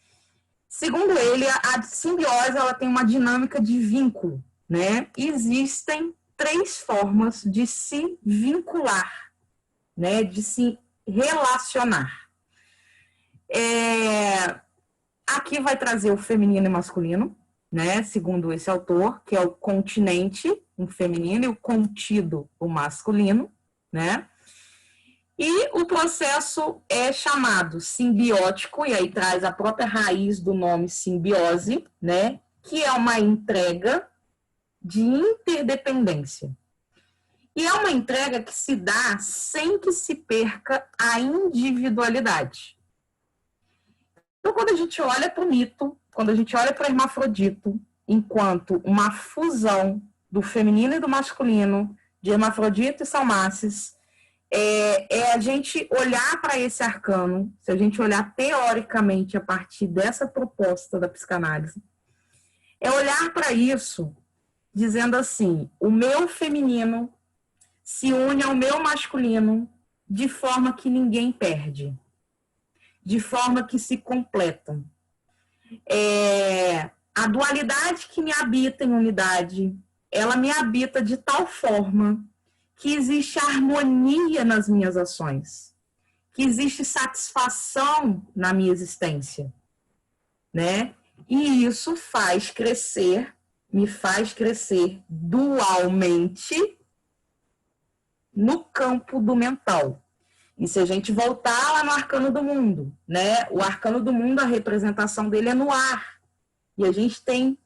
Segundo ele, a simbiose ela tem uma dinâmica de vínculo, né? Existem 3 formas de se vincular, né? De se relacionar. Aqui vai trazer o feminino e masculino, né, segundo esse autor, que é o continente, o feminino, e o contido, o masculino, né? E o processo é chamado simbiótico, e aí traz a própria raiz do nome simbiose, né, que é uma entrega de interdependência. E é uma entrega que se dá sem que se perca a individualidade. Então, quando a gente olha para o mito, quando a gente olha para o hermafrodito, enquanto uma fusão do feminino e do masculino, de Hermafrodito e Salmacis, a gente olhar para esse arcano, se a gente olhar teoricamente a partir dessa proposta da psicanálise, é olhar para isso dizendo assim, o meu feminino se une ao meu masculino de forma que ninguém perde, de forma que se completam. A dualidade que me habita em unidade, ela me habita de tal forma que existe harmonia nas minhas ações, que existe satisfação na minha existência, né? E isso me faz crescer dualmente no campo do mental. E se a gente voltar lá no arcano do mundo, né? O arcano do mundo, a representação dele é no ar. E a gente tem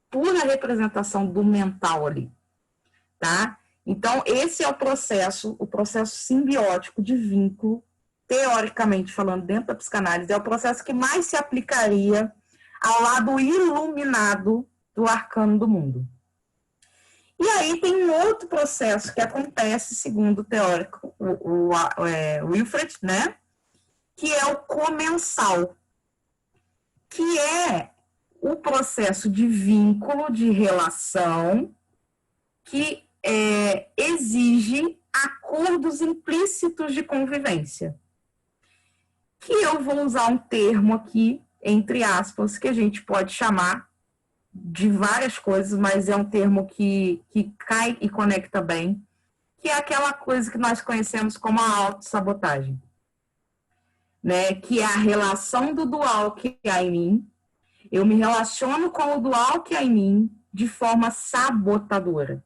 pura representação do mental ali, tá? Então, esse é o processo simbiótico de vínculo, teoricamente falando, dentro da psicanálise, é o processo que mais se aplicaria ao lado iluminado do arcano do mundo. E aí tem um outro processo que acontece, segundo o teórico, o Wilfred, né? Que é o comensal, que é o processo de vínculo, de relação, que exige acordos implícitos de convivência. Que eu vou usar um termo aqui, entre aspas, que a gente pode chamar de várias coisas, mas é um termo que cai e conecta bem, que é aquela coisa que nós conhecemos como a autossabotagem, né? Que é a relação do dual que há em mim. Eu me relaciono com o dual que há em mim de forma sabotadora.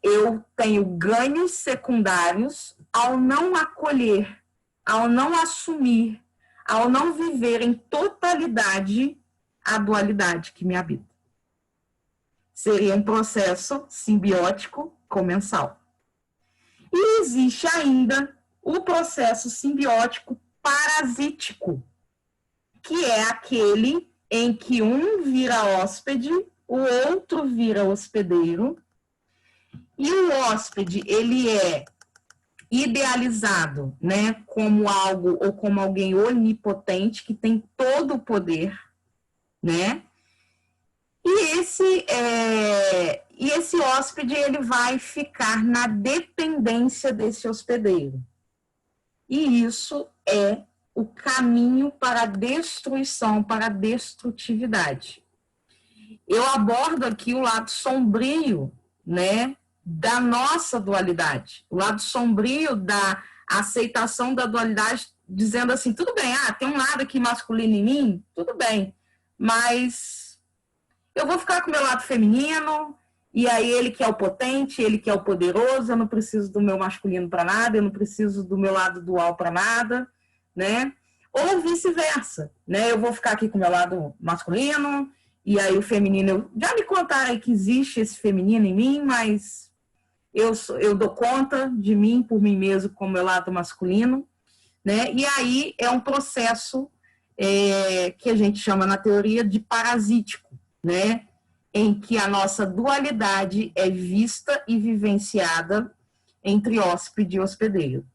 Eu tenho ganhos secundários ao não acolher, ao não assumir, ao não viver em totalidade a dualidade que me habita. Seria um processo simbiótico comensal. E existe ainda o processo simbiótico parasítico, que é aquele em que um vira hóspede, o outro vira hospedeiro, e o hóspede, ele é idealizado, né, como algo ou como alguém onipotente que tem todo o poder, né? E esse hóspede, ele vai ficar na dependência desse hospedeiro. E isso é o caminho para a destruição, para a destrutividade. Eu abordo aqui o lado sombrio, né, da nossa dualidade, o lado sombrio da aceitação da dualidade, dizendo assim, tudo bem, tem um lado aqui masculino em mim, tudo bem, mas eu vou ficar com o meu lado feminino, e aí ele que é o potente, ele que é o poderoso, eu não preciso do meu masculino para nada, eu não preciso do meu lado dual para nada, né? Ou vice-versa, né? Eu vou ficar aqui com o meu lado masculino, e aí o feminino, já me contaram aí que existe esse feminino em mim, mas eu dou conta de mim, por mim mesmo, com o meu lado masculino, né? E aí é um processo que a gente chama na teoria de parasítico, né? Em que a nossa dualidade é vista e vivenciada entre hóspede e hospedeiro.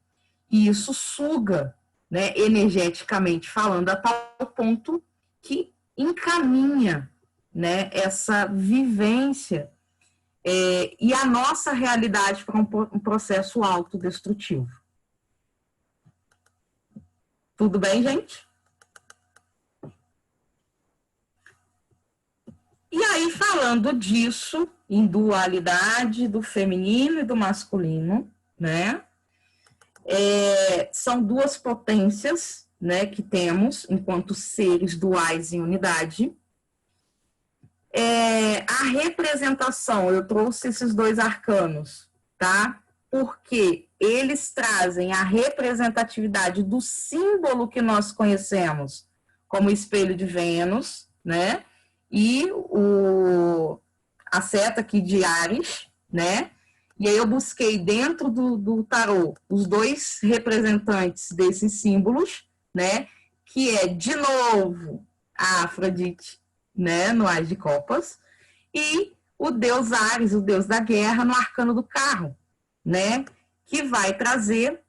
E isso suga, né, energeticamente falando, a tal ponto que encaminha, né, essa vivência e a nossa realidade para um processo autodestrutivo. Tudo bem, gente? E aí, falando disso, em dualidade do feminino e do masculino, né? São duas potências, né, que temos enquanto seres duais em unidade. A representação, eu trouxe esses dois arcanos, tá? Porque eles trazem a representatividade do símbolo que nós conhecemos como espelho de Vênus, né? E a seta aqui de Áries, né? E aí eu busquei dentro do tarô os dois representantes desses símbolos, né? Que é, de novo, a Afrodite, né? No Ás de Copas, e o deus Áries, o deus da guerra, no arcano do carro, né? Que vai trazer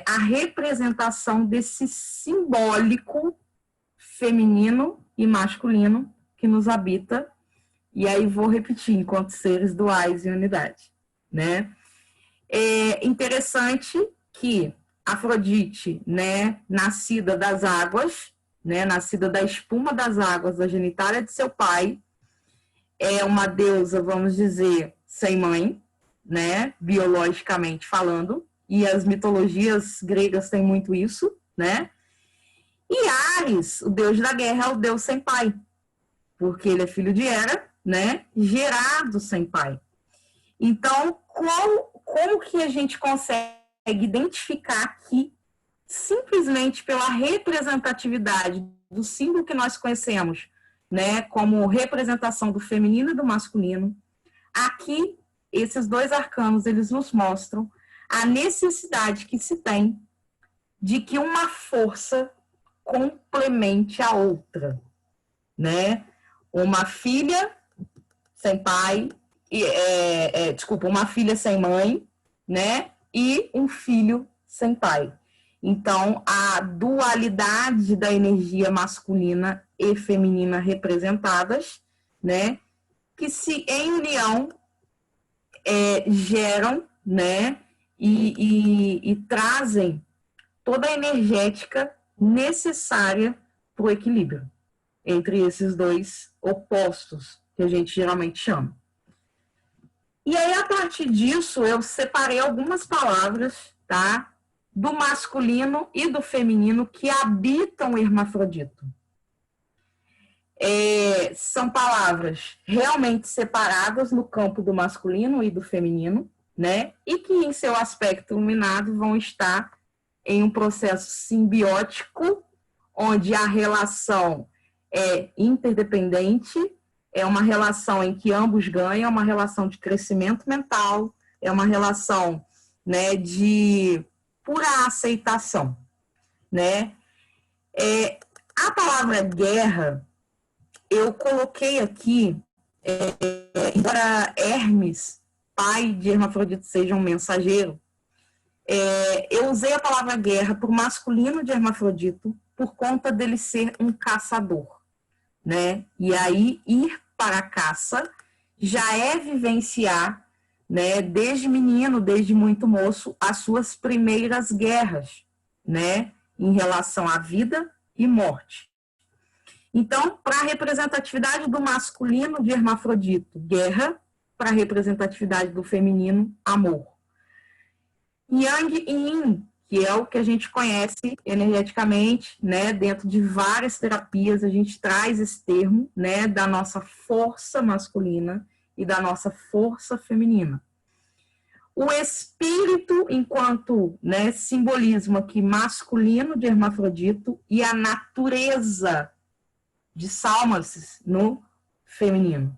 a representação desse simbólico feminino e masculino que nos habita. E aí vou repetir, enquanto seres duais em unidade, né? É interessante que Afrodite, né, nascida das águas, né, nascida da espuma das águas, da genitália de seu pai, é uma deusa, vamos dizer, sem mãe, né, biologicamente falando, e as mitologias gregas têm muito isso, né? E Ares, o deus da guerra, é o deus sem pai, porque ele é filho de Hera, né, gerado sem pai. Então, como que a gente consegue identificar que, simplesmente pela representatividade do símbolo que nós conhecemos, né, como representação do feminino e do masculino, aqui, esses dois arcanos, eles nos mostram a necessidade que se tem de que uma força complemente a outra, né? Uma filha sem pai, uma filha sem mãe, né? E um filho sem pai. Então, a dualidade da energia masculina e feminina representadas, né? Que se em união geram, né? E trazem toda a energética necessária para o equilíbrio entre esses dois opostos que a gente geralmente chama. E aí, a partir disso, eu separei algumas palavras, tá? Do masculino e do feminino que habitam o hermafrodito. São palavras realmente separadas no campo do masculino e do feminino, né? E que, em seu aspecto iluminado, vão estar em um processo simbiótico, onde a relação é interdependente, é uma relação em que ambos ganham, é uma relação de crescimento mental, é uma relação, né, de pura aceitação, né? A palavra guerra, eu coloquei aqui, embora Hermes, pai de Hermafrodito, seja um mensageiro, eu usei a palavra guerra para o masculino de Hermafrodito por conta dele ser um caçador, né? E aí, ir para a caça já é vivenciar, né, desde menino, desde muito moço, as suas primeiras guerras, né, em relação à vida e morte. Então, para a representatividade do masculino de Hermafrodito, guerra; para a representatividade do feminino, amor. Yang e Yin, que é o que a gente conhece energeticamente, né, dentro de várias terapias, a gente traz esse termo, né, da nossa força masculina e da nossa força feminina. O espírito, enquanto, né, simbolismo aqui masculino de Hermafrodito, e a natureza de Salmas no feminino.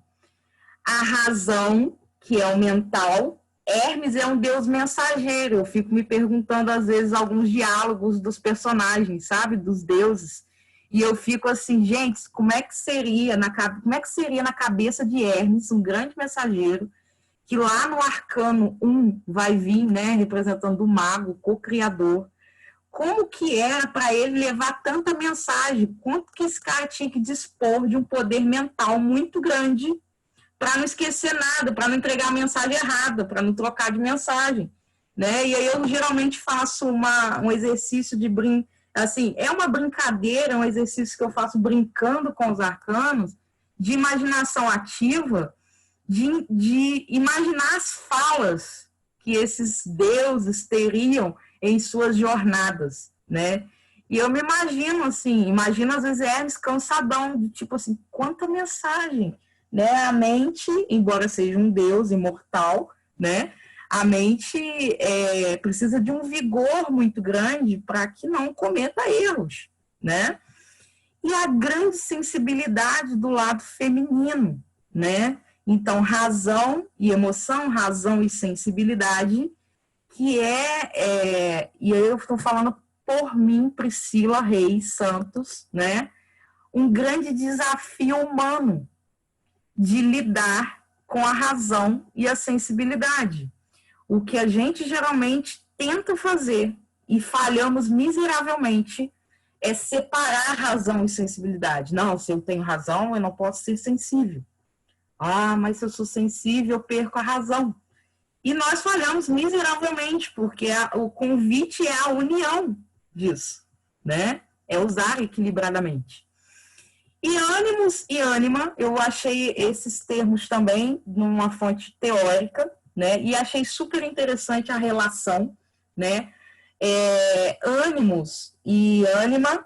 A razão, que é o mental. Hermes é um deus mensageiro. Eu fico me perguntando, às vezes, alguns diálogos dos personagens, sabe? Dos deuses. E eu fico assim, gente, como é que seria na cabeça de Hermes, um grande mensageiro, que lá no arcano 1 vai vir, né, representando o mago, co-criador. Como que era para ele levar tanta mensagem? Quanto que esse cara tinha que dispor de um poder mental muito grande para não esquecer nada, para não entregar a mensagem errada, para não trocar de mensagem, né? E aí eu geralmente faço um exercício de assim, é uma brincadeira, um exercício que eu faço brincando com os arcanos, de imaginação ativa, de imaginar as falas que esses deuses teriam em suas jornadas, né? E eu me imagino assim, imagino às vezes Hermes cansadão, de tipo assim, quanta mensagem, né? A mente, embora seja um deus imortal, né? A mente precisa de um vigor muito grande para que não cometa erros, né? E a grande sensibilidade do lado feminino, né? Então, razão e emoção, razão e sensibilidade, que e aí eu estou falando por mim, Priscila Reis Santos, né? Um grande desafio humano de lidar com a razão e a sensibilidade. O que a gente geralmente tenta fazer e falhamos miseravelmente é separar razão e sensibilidade. Não, se eu tenho razão, eu não posso ser sensível. Ah, mas se eu sou sensível, eu perco a razão. E nós falhamos miseravelmente, porque o convite é a união disso, né? É usar equilibradamente. E ânimos e ânima, eu achei esses termos também numa fonte teórica, né? E achei super interessante a relação, né? Ânimos e ânima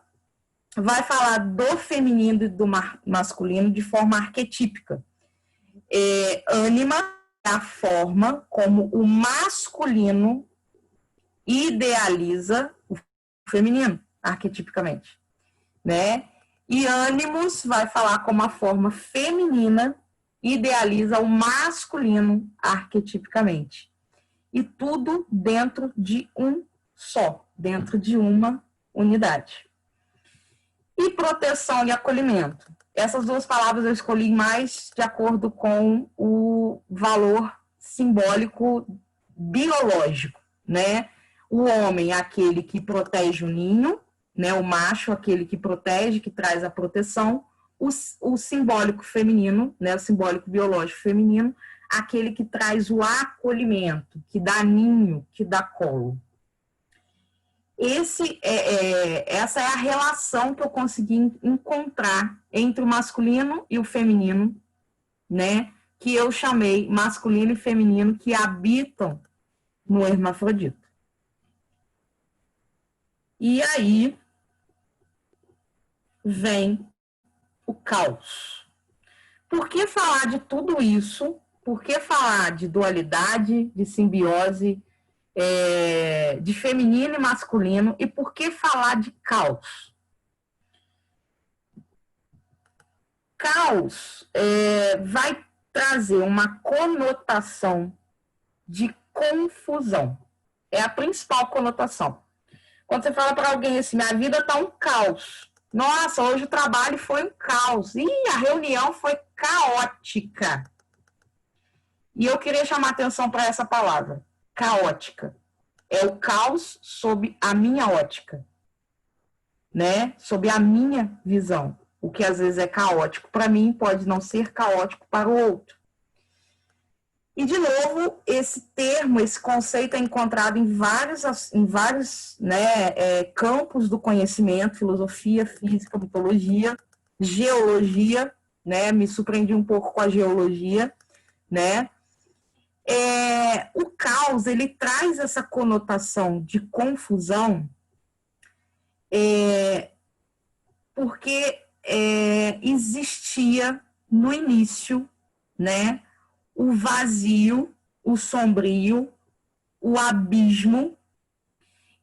vai falar do feminino e do masculino de forma arquetípica. Ânima é a forma como o masculino idealiza o feminino, arquetipicamente, né? E ânimos vai falar como a forma feminina idealiza o masculino arquetipicamente. E tudo dentro de um só, dentro de uma unidade. E proteção e acolhimento. Essas duas palavras eu escolhi mais de acordo com o valor simbólico biológico, né? O homem é aquele que protege o ninho, né? O macho é aquele que protege, que traz a proteção. O simbólico feminino, né? O simbólico biológico feminino, aquele que traz o acolhimento, que dá ninho, que dá colo. Essa é a relação que eu consegui encontrar entre o masculino e o feminino, né? Que eu chamei masculino e feminino que habitam no hermafrodito. E aí vem o caos. Por que falar de tudo isso? Por que falar de dualidade, de simbiose, de feminino e masculino? E por que falar de caos? Caos vai trazer uma conotação de confusão. É a principal conotação. Quando você fala para alguém assim, minha vida está um caos. Nossa, hoje o trabalho foi um caos. Ih, a reunião foi caótica. E eu queria chamar atenção para essa palavra, caótica. É o caos sob a minha ótica, né? Sob a minha visão. O que às vezes é caótico para mim pode não ser caótico para o outro. E, de novo, esse termo, esse conceito é encontrado em vários campos do conhecimento, filosofia, física, mitologia, geologia, né? Me surpreendi um pouco com a geologia, né? O caos, ele traz essa conotação de confusão porque existia no início, né, o vazio, o sombrio, o abismo,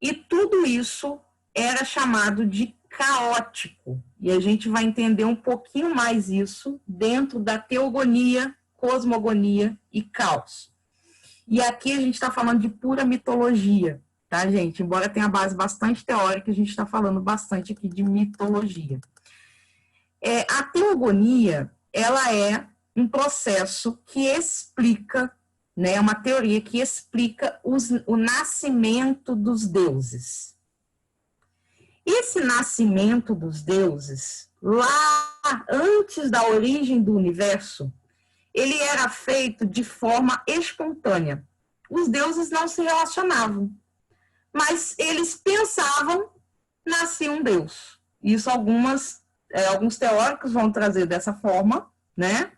e tudo isso era chamado de caótico. E a gente vai entender um pouquinho mais isso dentro da teogonia, cosmogonia e caos. E aqui a gente está falando de pura mitologia, tá, gente? Embora tenha base bastante teórica, a gente está falando bastante aqui de mitologia. A teogonia, ela é um processo que explica, né, uma teoria que explica o nascimento dos deuses. Esse nascimento dos deuses, lá antes da origem do universo, ele era feito de forma espontânea. Os deuses não se relacionavam, mas eles pensavam, nascia um Deus. Isso alguns teóricos vão trazer dessa forma, né?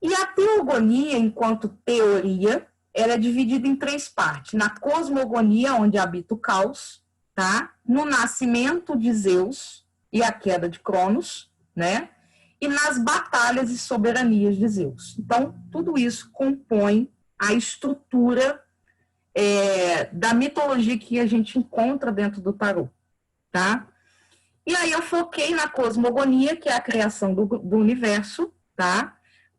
E a teogonia, enquanto teoria, ela é dividida em 3 partes. Na cosmogonia, onde habita o caos, tá? No nascimento de Zeus e a queda de Cronos, né? E nas batalhas e soberanias de Zeus. Então, tudo isso compõe a estrutura da mitologia que a gente encontra dentro do tarô, tá? E aí eu foquei na cosmogonia, que é a criação do universo, tá?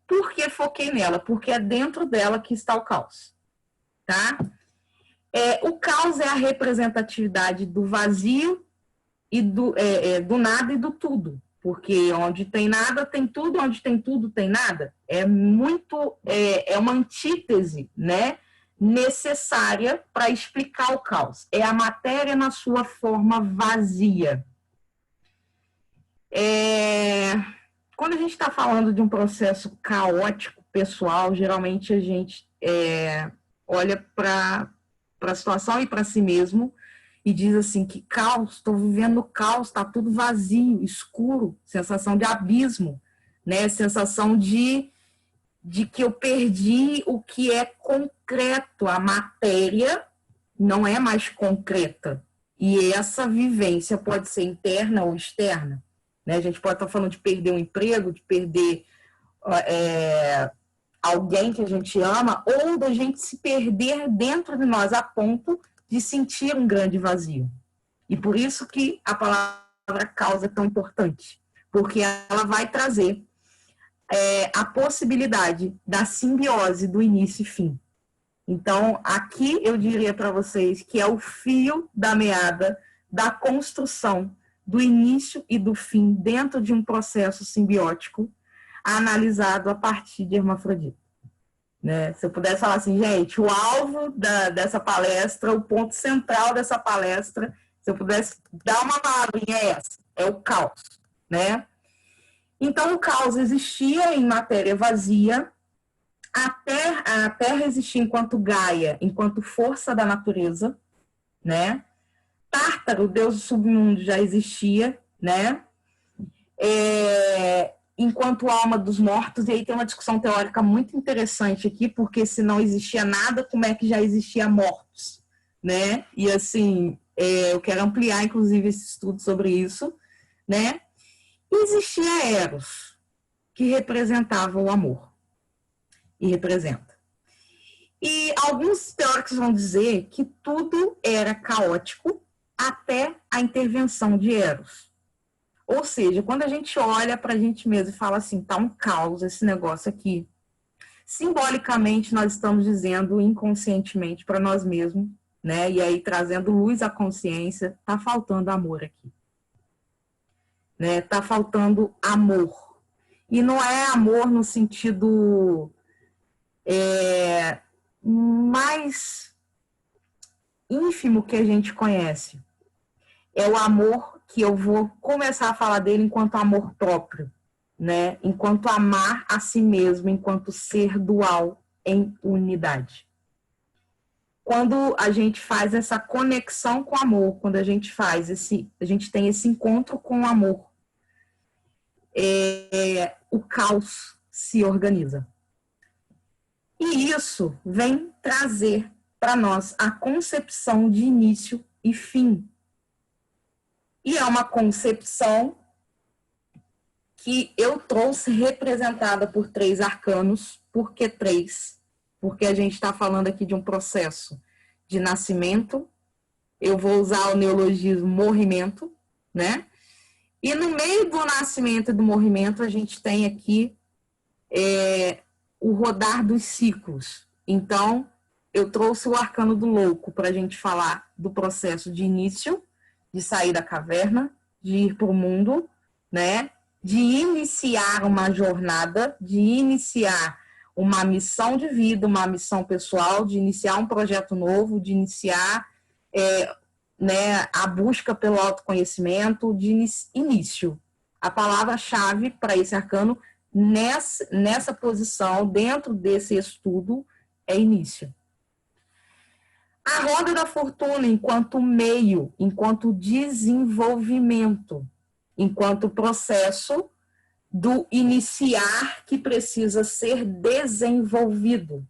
Por que foquei nela? Porque é dentro dela que está o caos, tá? O caos é a representatividade do vazio e do nada e do tudo. Porque onde tem nada, tem tudo, onde tem tudo, tem nada. É uma antítese, né, necessária para explicar o caos. É a matéria na sua forma vazia. Quando a gente está falando de um processo caótico, pessoal, geralmente a gente olha para a situação e para si mesmo e diz assim, que caos, estou vivendo caos, está tudo vazio, escuro, sensação de abismo, né? Sensação de de que eu perdi o que é concreto, a matéria não é mais concreta. E essa vivência pode ser interna ou externa. Né? A gente pode estar falando de perder um emprego, de perder alguém que a gente ama, ou da gente se perder dentro de nós a ponto de sentir um grande vazio. E por isso que a palavra causa é tão importante, porque ela vai trazer a possibilidade da simbiose do início e fim. Então, aqui eu diria para vocês que é o fio da meada da construção do início e do fim dentro de um processo simbiótico analisado a partir de Hermafrodita. Né? Se eu pudesse falar assim, gente, o alvo dessa palestra, o ponto central dessa palestra, se eu pudesse dar uma palavrinha, é essa, é o caos. Né? Então, o caos existia em matéria vazia, a Terra existia enquanto Gaia, enquanto força da natureza, né? Tártaro, o deus do submundo, já existia, né? Enquanto alma dos mortos, e aí tem uma discussão teórica muito interessante aqui, porque se não existia nada, como é que já existia mortos, né? E assim, eu quero ampliar, inclusive, esse estudo sobre isso, né? E existia Eros, que representava o amor. E representa. E alguns teóricos vão dizer que tudo era caótico até a intervenção de Eros. Ou seja, quando a gente olha para a gente mesmo e fala assim, tá um caos esse negócio aqui, simbolicamente nós estamos dizendo inconscientemente para nós mesmos, né? E aí trazendo luz à consciência, tá faltando amor aqui. Né? Tá faltando amor. E não é amor no sentido mais ínfimo que a gente conhece. É o amor que eu vou começar a falar dele enquanto amor próprio, né? Enquanto amar a si mesmo, enquanto ser dual em unidade. Quando a gente faz essa conexão com o amor, quando a gente tem esse encontro com o amor, o caos se organiza. E isso vem trazer para nós a concepção de início e fim. E é uma concepção que eu trouxe representada por 3 arcanos. Por que 3? Porque a gente está falando aqui de um processo de nascimento. Eu vou usar o neologismo morrimento, né? E no meio do nascimento e do morrimento, a gente tem aqui o rodar dos ciclos. Então, eu trouxe o arcano do louco para a gente falar do processo de início, de sair da caverna, de ir para o mundo, né? De iniciar uma jornada, de iniciar uma missão de vida, uma missão pessoal, de iniciar um projeto novo, de iniciar né, a busca pelo autoconhecimento, de início. A palavra-chave para esse arcano, nessa posição, dentro desse estudo, é início. A roda da fortuna enquanto meio, enquanto desenvolvimento, enquanto processo do iniciar que precisa ser desenvolvido.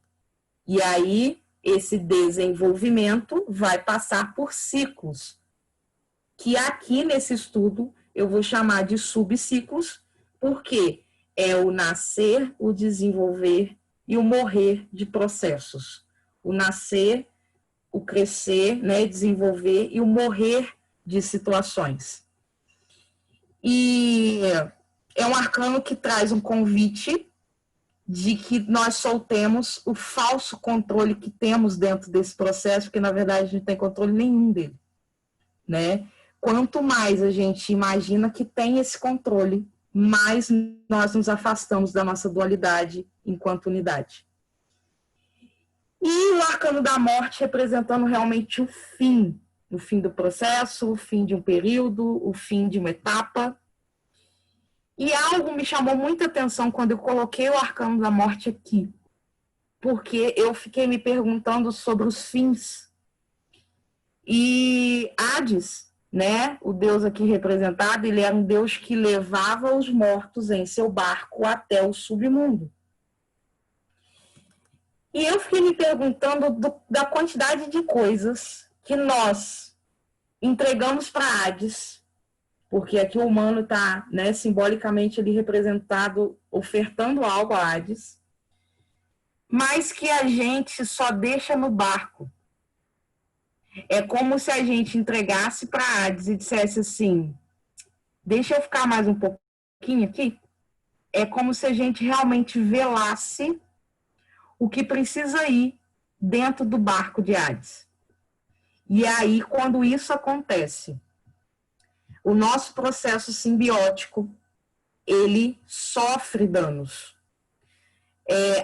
E aí, esse desenvolvimento vai passar por ciclos, que aqui nesse estudo eu vou chamar de subciclos, porque é o nascer, o desenvolver e o morrer de processos. O nascer, o crescer, né, desenvolver e o morrer de situações. E é um arcano que traz um convite de que nós soltemos o falso controle que temos dentro desse processo, porque na verdade a gente não tem controle nenhum dele, né? Quanto mais a gente imagina que tem esse controle, mais nós nos afastamos da nossa dualidade enquanto unidade. E o arcano da morte representando realmente o fim do processo, o fim de um período, o fim de uma etapa. E algo me chamou muita atenção quando eu coloquei o arcano da morte aqui, porque eu fiquei me perguntando sobre os fins. E Hades, né, o deus aqui representado, ele era um deus que levava os mortos em seu barco até o submundo. E eu fiquei me perguntando da quantidade de coisas que nós entregamos para Hades, porque aqui o humano está, né, simbolicamente ali representado, ofertando algo a Hades, mas que a gente só deixa no barco. É como se a gente entregasse para Hades e dissesse assim, deixa eu ficar mais um pouquinho aqui. É como se a gente realmente velasse o que precisa ir dentro do barco de Hades. E aí, quando isso acontece, o nosso processo simbiótico, ele sofre danos.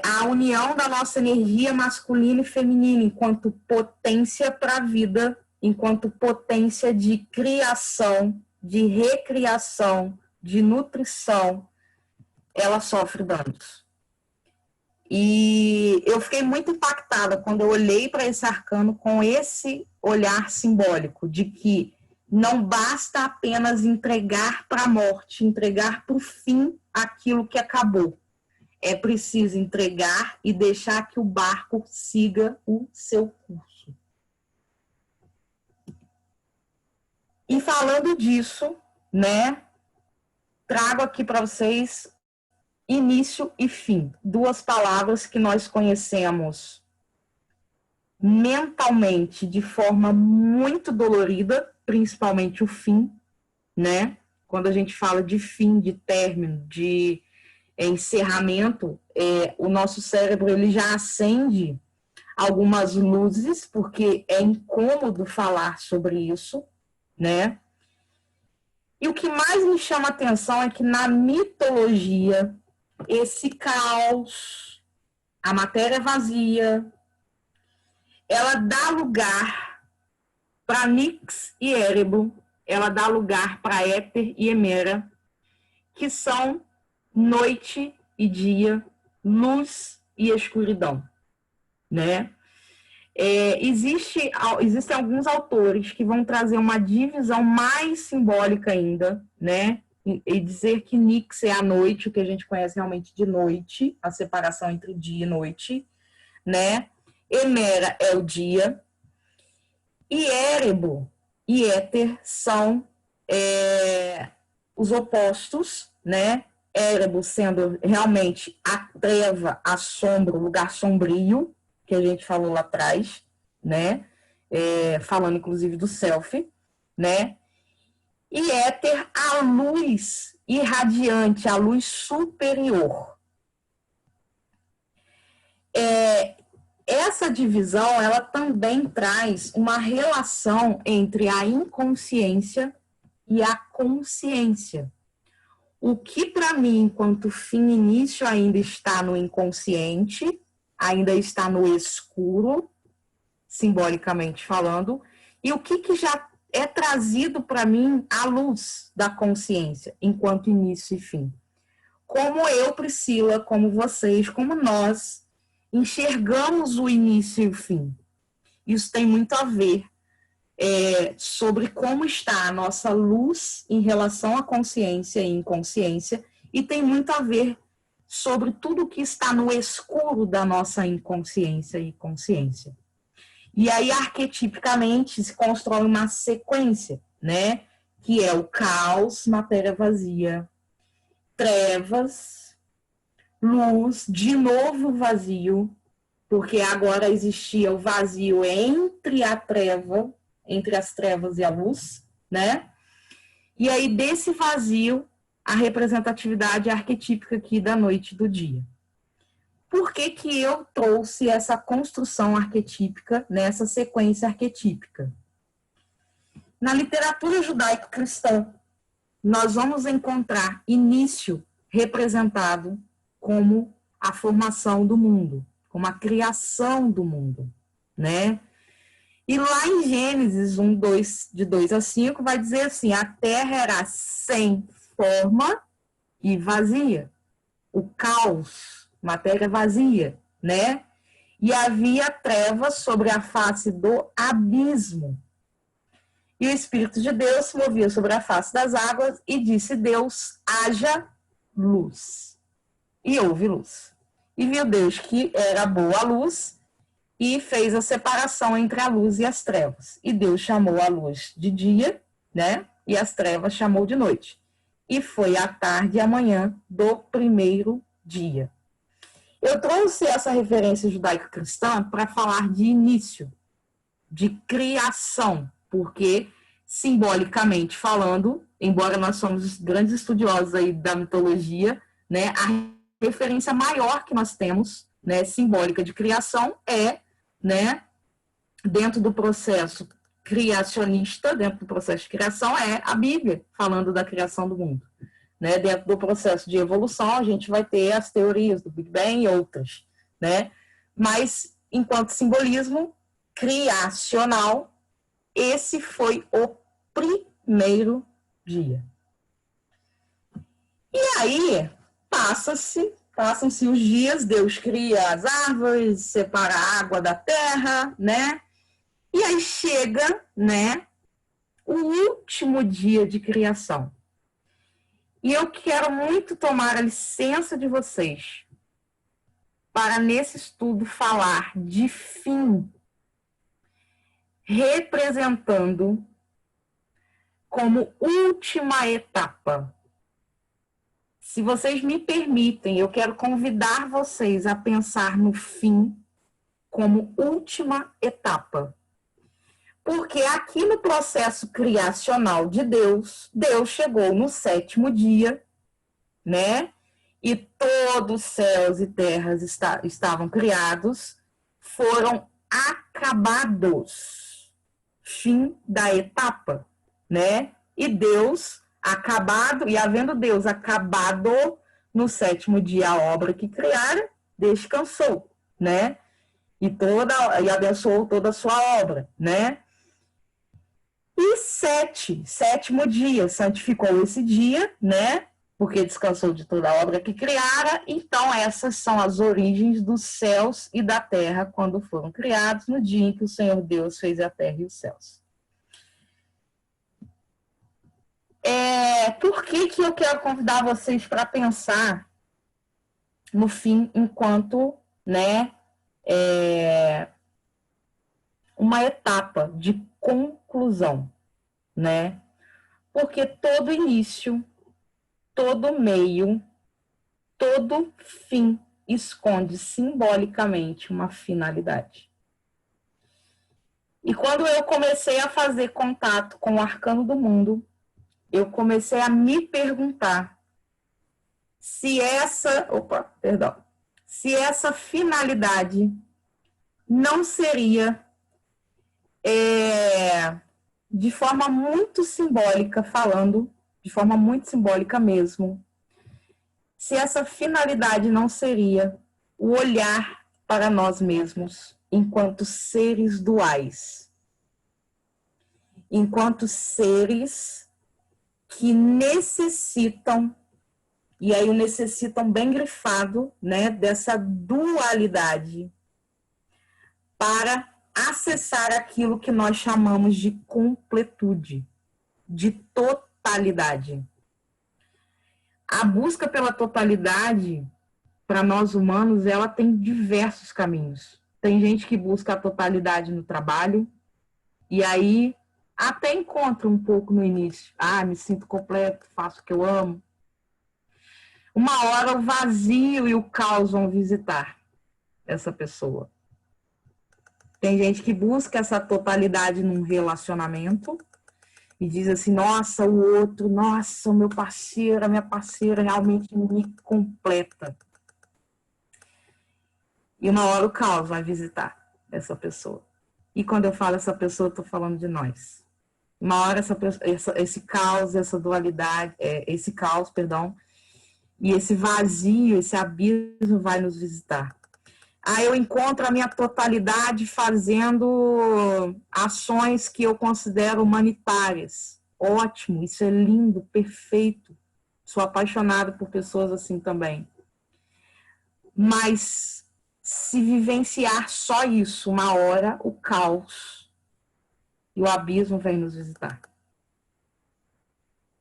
A união da nossa energia masculina e feminina enquanto potência para a vida, enquanto potência de criação, de recriação, de nutrição, ela sofre danos. E eu fiquei muito impactada quando eu olhei para esse arcano com esse olhar simbólico de que não basta apenas entregar para a morte, entregar para o fim aquilo que acabou. É preciso entregar e deixar que o barco siga o seu curso. E falando disso, né, trago aqui para vocês início e fim. Duas palavras que nós conhecemos mentalmente de forma muito dolorida, principalmente o fim, né? Quando a gente fala de fim, de término, de encerramento, o nosso cérebro ele já acende algumas luzes, porque é incômodo falar sobre isso, né? E o que mais me chama a atenção é que na mitologia, esse caos, a matéria vazia, ela dá lugar para Nix e Érebo, ela dá lugar para Éter e Hemera, que são noite e dia, luz e escuridão, né? Existem alguns autores que vão trazer uma divisão mais simbólica ainda, né? E dizer que Nix é a noite, o que a gente conhece realmente de noite, a separação entre dia e noite, né? Hemera é o dia, e Érebo e Éter são os opostos, né? Érebo sendo realmente a treva, a sombra, o lugar sombrio, que a gente falou lá atrás, né? Falando inclusive do self, né? E Éter, a luz irradiante, a luz superior. Essa divisão, ela também traz uma relação entre a inconsciência e a consciência. O que para mim, enquanto fim início, ainda está no inconsciente, ainda está no escuro, simbolicamente falando, e o que já é trazido para mim à luz da consciência, enquanto início e fim. Como eu, Priscila, como vocês, como nós, enxergamos o início e o fim. Isso tem muito a ver sobre como está a nossa luz em relação à consciência e inconsciência, e tem muito a ver sobre tudo que está no escuro da nossa inconsciência e consciência. E aí, arquetipicamente, se constrói uma sequência, né? Que é o caos, matéria vazia, trevas, luz, de novo vazio, porque agora existia o vazio entre a treva, entre as trevas e a luz, né? E aí, desse vazio, a representatividade arquetípica aqui da noite e do dia. Por que que eu trouxe essa construção arquetípica nessa sequência arquetípica? Na literatura judaico-cristã, nós vamos encontrar início representado como a formação do mundo, como a criação do mundo, né? E lá em Gênesis 1, 2, de 2 a 5, vai dizer assim, a terra era sem forma e vazia. O caos, matéria vazia, né? E havia trevas sobre a face do abismo. E o Espírito de Deus se movia sobre a face das águas e disse Deus, haja luz. E houve luz. E viu Deus que era boa a luz e fez a separação entre a luz e as trevas. E Deus chamou a luz de dia, né? E as trevas chamou de noite. E foi a tarde e a manhã do primeiro dia. Eu trouxe essa referência judaico-cristã para falar de início, de criação, porque, simbolicamente falando, embora nós somos grandes estudiosos aí da mitologia, né, a referência maior que nós temos, né, simbólica de criação é, né, dentro do processo criacionista, dentro do processo de criação, é a Bíblia, falando da criação do mundo. Né? Dentro do processo de evolução, a gente vai ter as teorias do Big Bang e outras. Né? Mas, enquanto simbolismo criacional, esse foi o primeiro dia. E aí, passam-se os dias, Deus cria as árvores, separa a água da terra, né? E aí chega, né, o último dia de criação. E eu quero muito tomar a licença de vocês para, nesse estudo, falar de fim, representando como última etapa. Se vocês me permitem, eu quero convidar vocês a pensar no fim como última etapa. Porque aqui no processo criacional de Deus, Deus chegou no 7º dia, né? E todos os céus e terras estavam criados, foram acabados. Fim da etapa, né? E Deus acabado, e havendo Deus acabado no 7º dia a obra que criara, descansou, né? E abençoou toda a sua obra, né? E 7º dia, santificou esse dia, né? Porque descansou de toda a obra que criara. Então, essas são as origens dos céus e da terra quando foram criados, no dia em que o Senhor Deus fez a terra e os céus. Por que eu quero convidar vocês para pensar no fim enquanto, né, uma etapa de conclusão, né? Porque todo início, todo meio, todo fim esconde simbolicamente uma finalidade. E quando eu comecei a fazer contato com o arcano do mundo, eu comecei a me perguntar se essa finalidade não seria, de forma muito simbólica, falando, de forma muito simbólica mesmo, se essa finalidade não seria o olhar para nós mesmos enquanto seres duais, enquanto seres que necessitam, e aí o necessitam bem grifado, né, dessa dualidade para acessar aquilo que nós chamamos de completude, de totalidade. A busca pela totalidade, para nós humanos, ela tem diversos caminhos. Tem gente que busca a totalidade no trabalho, e aí até encontra um pouco no início. Me sinto completo, faço o que eu amo. Uma hora o vazio e o caos vão visitar essa pessoa. Tem gente que busca essa totalidade num relacionamento e diz assim, nossa, o outro, nossa, o meu parceiro, a minha parceira realmente me completa. E uma hora o caos vai visitar essa pessoa. E quando eu falo essa pessoa, eu estou falando de nós. Uma hora esse caos, essa dualidade, esse caos, e esse vazio, esse abismo vai nos visitar. Aí eu encontro a minha totalidade fazendo ações que eu considero humanitárias. Ótimo, isso é lindo, perfeito. Sou apaixonada por pessoas assim também. Mas se vivenciar só isso, uma hora o caos e o abismo vem nos visitar.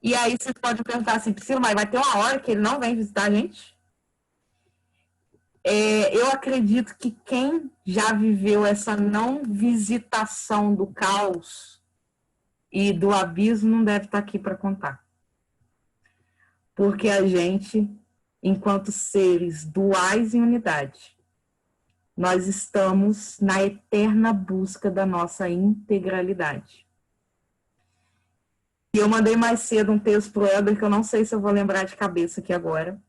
E aí vocês podem perguntar assim, Priscila, mas vai ter uma hora que ele não vem visitar a gente? Eu acredito que quem já viveu essa não visitação do caos e do abismo não deve estar aqui para contar. Porque a gente, enquanto seres duais em unidade, nós estamos na eterna busca da nossa integralidade. E eu mandei mais cedo um texto para o Elber, que eu não sei se eu vou lembrar de cabeça aqui agora,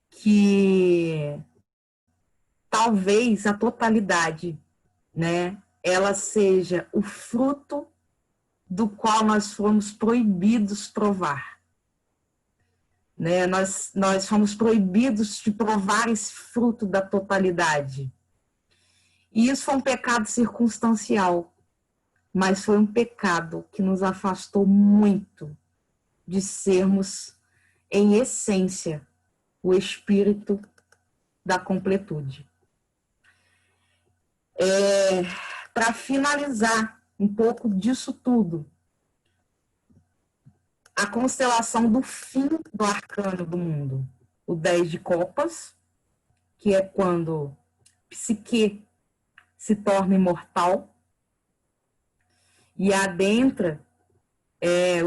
que talvez a totalidade, né, ela seja o fruto do qual nós fomos proibidos provar. Né? Nós fomos proibidos de provar esse fruto da totalidade. E isso foi um pecado circunstancial, mas foi um pecado que nos afastou muito de sermos, em essência, o espírito da completude. Para finalizar um pouco disso tudo, a constelação do fim do arcano do mundo, o 10 de copas, que é quando Psique se torna imortal e adentra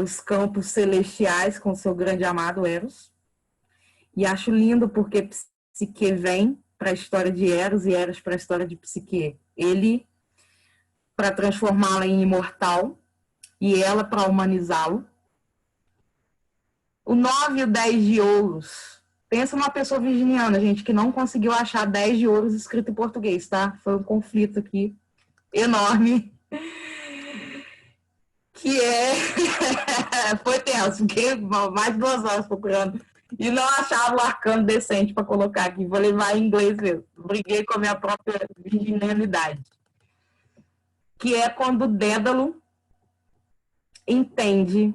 os campos celestiais com seu grande amado Eros. E acho lindo porque Psique vem para a história de Eros e Eros para a história de Psique. Ele para transformá-la em imortal e ela para humanizá-lo. O 9 e o 10 de ouros. Pensa numa pessoa virginiana, gente, que não conseguiu achar 10 de ouros escrito em português, tá? Foi um conflito aqui enorme. Que foi tenso, fiquei mais de 2 horas procurando e não achava o arcano decente para colocar aqui. Vou levar em inglês mesmo. Briguei com a minha própria virginianidade. Que é quando Dédalo entende,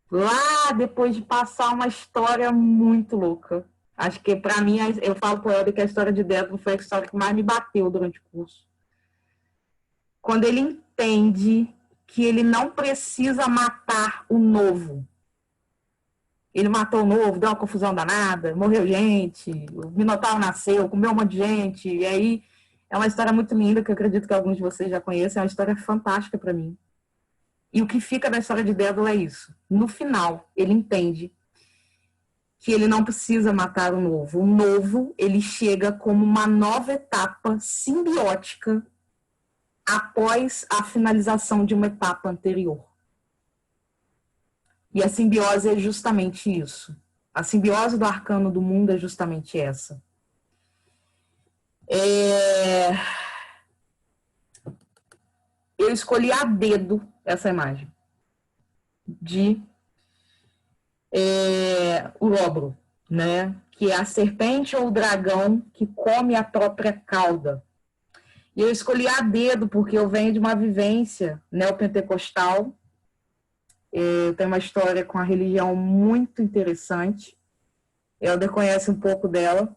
lá depois de passar uma história muito louca. Acho que, para mim, eu falo com ela que a história de Dédalo foi a história que mais me bateu durante o curso. Quando ele entende que ele não precisa matar o novo. Ele matou o novo, deu uma confusão danada, morreu gente, o Minotauro nasceu, comeu um monte de gente, e aí é uma história muito linda, que eu acredito que alguns de vocês já conhecem, é uma história fantástica para mim. E o que fica da história de Dédalo é isso. No final, ele entende que ele não precisa matar o novo. O novo, ele chega como uma nova etapa simbiótica após a finalização de uma etapa anterior. E a simbiose é justamente isso. A simbiose do arcano do mundo é justamente essa. Eu escolhi a dedo essa imagem de Uróboro, né? Que é a serpente ou o dragão que come a própria cauda. E eu escolhi a dedo porque eu venho de uma vivência neopentecostal. Eu tenho uma história com a religião muito interessante. Helder conhece um pouco dela.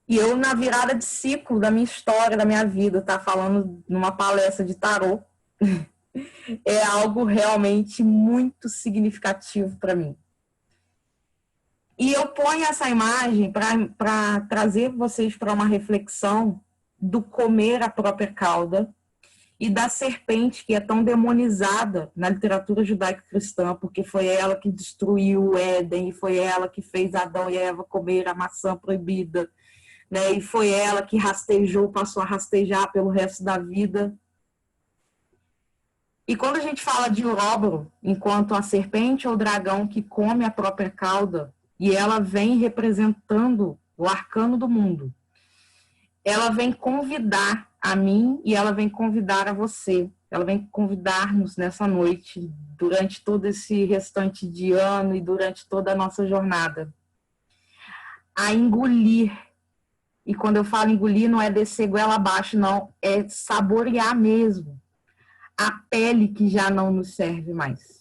E eu, na virada de ciclo da minha história, da minha vida, tá falando numa palestra de tarô, é algo realmente muito significativo para mim. E eu ponho essa imagem para trazer vocês para uma reflexão do comer a própria cauda e da serpente, que é tão demonizada na literatura judaico-cristã, porque foi ela que destruiu o Éden, e foi ela que fez Adão e Eva comer a maçã proibida, né? E foi ela que rastejou, passou a rastejar pelo resto da vida. E quando a gente fala de Uróboro, enquanto a serpente ou o dragão que come a própria cauda, e ela vem representando o arcano do mundo, ela vem convidar a mim e ela vem convidar a você. Ela vem convidar-nos nessa noite, durante todo esse restante de ano e durante toda a nossa jornada, a engolir. E quando eu falo engolir, não é descer goela abaixo, não. É saborear mesmo a pele que já não nos serve mais.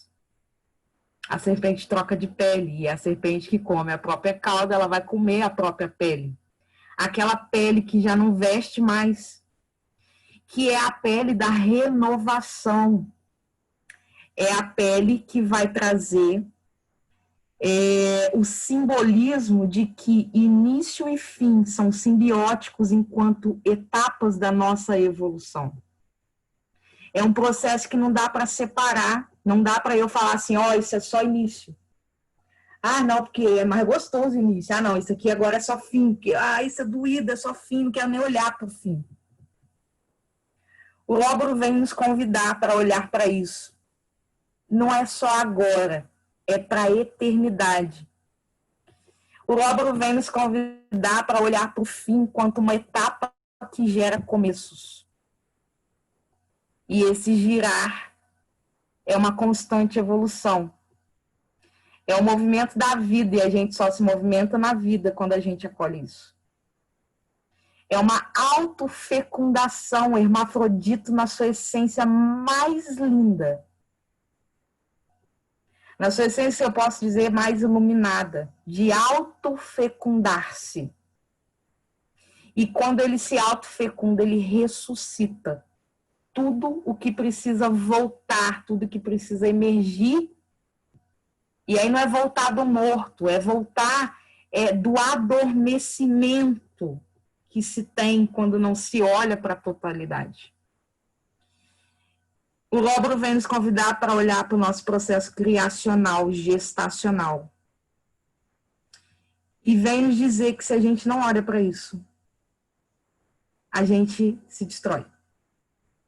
A serpente troca de pele, e a serpente que come a própria cauda, ela vai comer a própria pele. Aquela pele que já não veste mais, que é a pele da renovação. É a pele que vai trazer o simbolismo de que início e fim são simbióticos enquanto etapas da nossa evolução. É um processo que não dá para separar, não dá para eu falar assim, ó, isso é só início. Ah, não, porque é mais gostoso o início. Ah, não, isso aqui agora é só fim. Isso é doído, é só fim, não quero nem olhar para o fim. O Lóbaro vem nos convidar para olhar para isso. Não é só agora, é para a eternidade. O Lóbaro vem nos convidar para olhar para o fim enquanto uma etapa que gera começos. E esse girar é uma constante evolução. É o movimento da vida, e a gente só se movimenta na vida quando a gente acolhe isso. É uma autofecundação, hermafrodito na sua essência mais linda. Na sua essência, eu posso dizer, mais iluminada, de autofecundar-se. E quando ele se autofecunda, ele ressuscita. Tudo o que precisa voltar, tudo que precisa emergir. E aí não é voltar do morto, é voltar do adormecimento que se tem quando não se olha para a totalidade. O Lóbaro vem nos convidar para olhar para o nosso processo criacional, gestacional. E vem nos dizer que se a gente não olha para isso, a gente se destrói.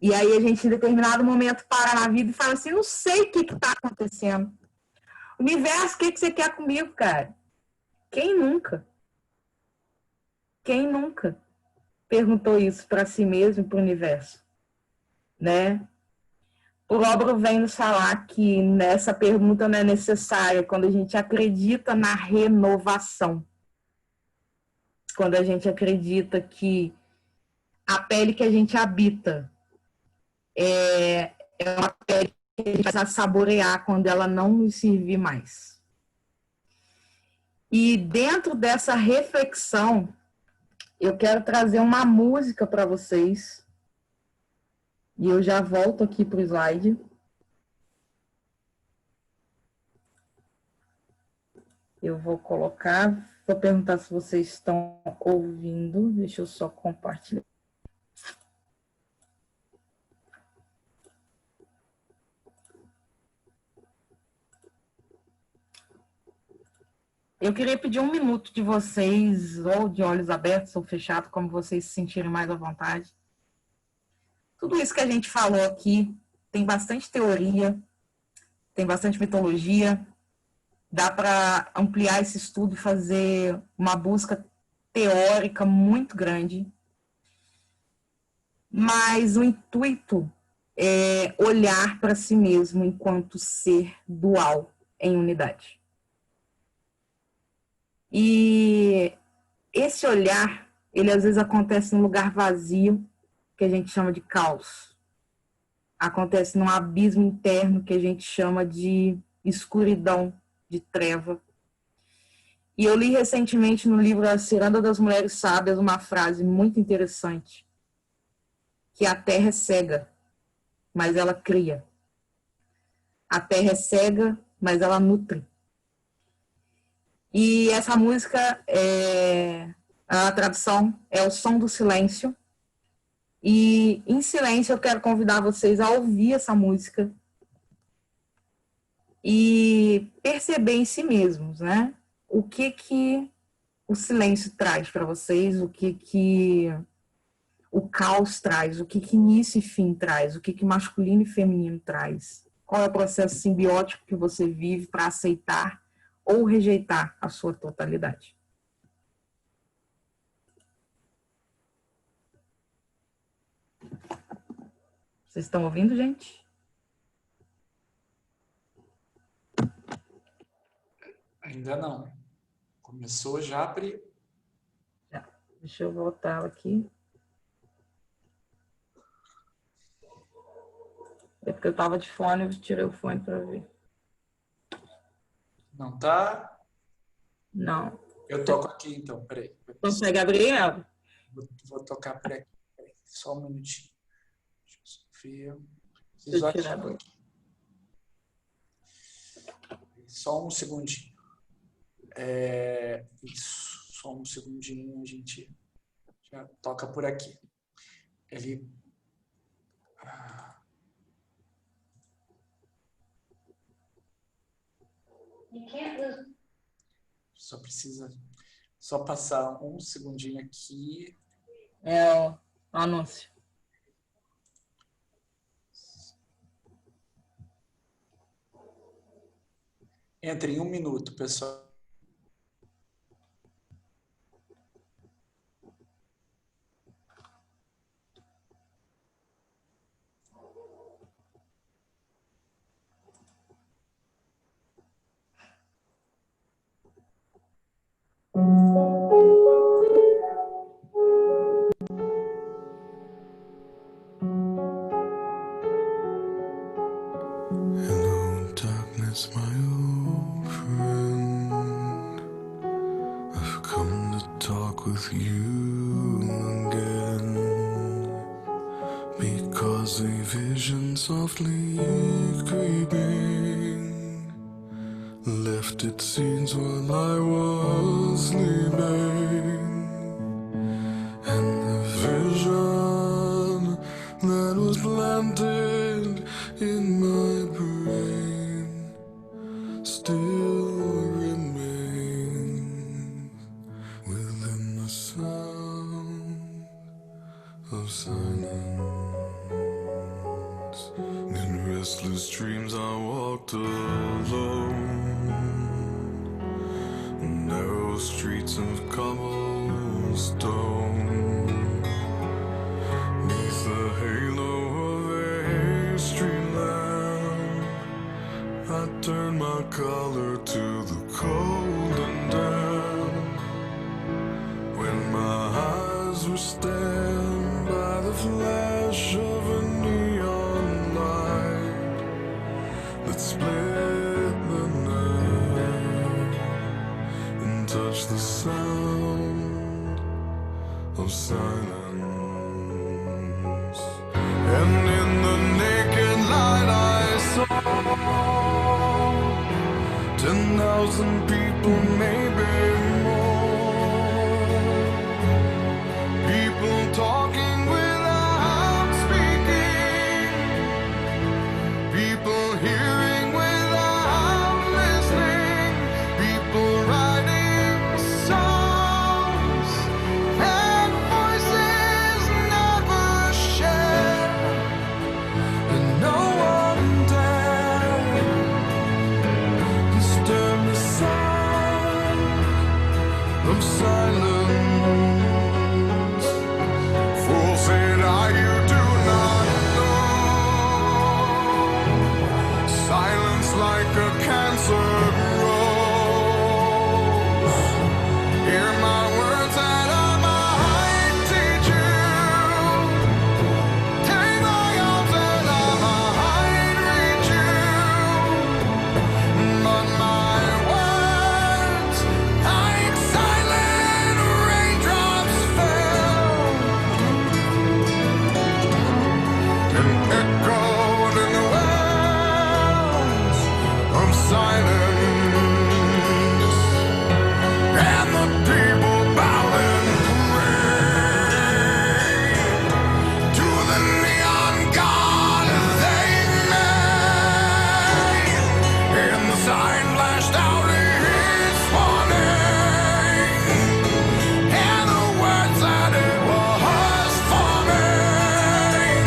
E aí a gente, em determinado momento, para na vida e fala assim, não sei o que está acontecendo. Universo, o que você quer comigo, cara? Quem nunca? Quem nunca perguntou isso para si mesmo e para o universo? Né? O Lóbaro vem nos falar que nessa pergunta não é necessária quando a gente acredita na renovação. Quando a gente acredita que a pele que a gente habita é uma pele que a gente vai saborear quando ela não nos servir mais. E dentro dessa reflexão, eu quero trazer uma música para vocês. E eu já volto aqui para o slide. Eu vou colocar, vou perguntar se vocês estão ouvindo. Deixa eu só compartilhar. Eu queria pedir 1 minuto de vocês, ou de olhos abertos ou fechados, como vocês se sentirem mais à vontade. Tudo isso que a gente falou aqui tem bastante teoria, tem bastante mitologia, dá para ampliar esse estudo e fazer uma busca teórica muito grande. Mas o intuito é olhar para si mesmo enquanto ser dual em unidade. E esse olhar, ele às vezes acontece num lugar vazio, que a gente chama de caos. Acontece num abismo interno que a gente chama de escuridão, de treva. E eu li recentemente no livro A Ciranda das Mulheres Sábias uma frase muito interessante, que a terra é cega, mas ela cria. A terra é cega, mas ela nutre. E essa música, a tradução é O Som do Silêncio. E em silêncio eu quero convidar vocês a ouvir essa música e perceber em si mesmos, né? O que o silêncio traz para vocês, o que o caos traz, o que início e fim traz, o que masculino e feminino traz. Qual é o processo simbiótico que você vive para aceitar ou rejeitar a sua totalidade. Vocês estão ouvindo, gente? Ainda não. Começou já, Pri? Já. Deixa eu voltar aqui. É porque eu estava de fone, eu tirei o fone para ver. Não tá? Não. Eu toco aqui, então. Peraí. Você, Gabriel? Vou tocar por aqui. Peraí. Só um minutinho. Sofia. Deixa eu tirar aqui. Só um segundinho. Isso, só um segundinho, a gente já toca por aqui. Ele... Só precisa passar um segundinho aqui. É o anúncio. Entra em 1 minuto, pessoal. Hello, darkness, my old friend. I've come to talk with you again, because a vision softly creeping left its seeds while I was sleeping, and the vision that was planted in my brain still remains within the sound of silence. In restless dreams I walked alone, narrow streets of cobblestone, neath the halo of a street lamp. I turned my collar to the cold and damp, when my eyes were stabbed by the flash of a neon light that split the night and touched the sound of silence. And in the naked light I saw 10,000 people, maybe more. People talking without speaking, people hearing without listening, people writing songs and voices never shared, and no one dared disturb the sound of silence. Fool, said I, you do not know. Silence like a cancer grows. Hear my words that I might teach you. Take my arms and I might reach you. But my words, like silent raindrops, fell and echoed in the wells of silence. And the people bowed and prayed to the neon god they made. And the sign flashed out its warning, and the words that it was forming.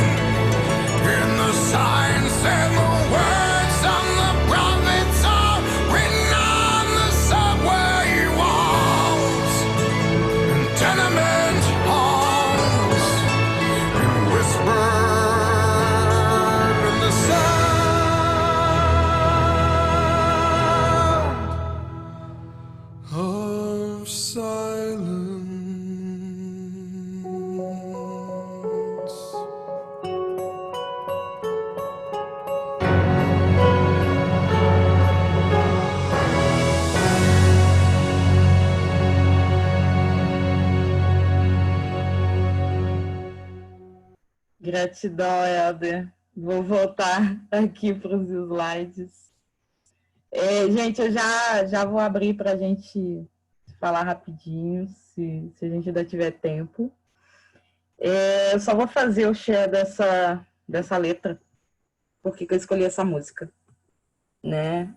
And the sign said the words of the prophets are written on the subway walls and tenement halls, and whispered in the sound of silence. Gratidão, Helder. Vou voltar aqui para os slides. Gente, eu já vou abrir para a gente falar rapidinho, se a gente ainda tiver tempo. Eu só vou fazer o share dessa letra, porque eu escolhi essa música, né?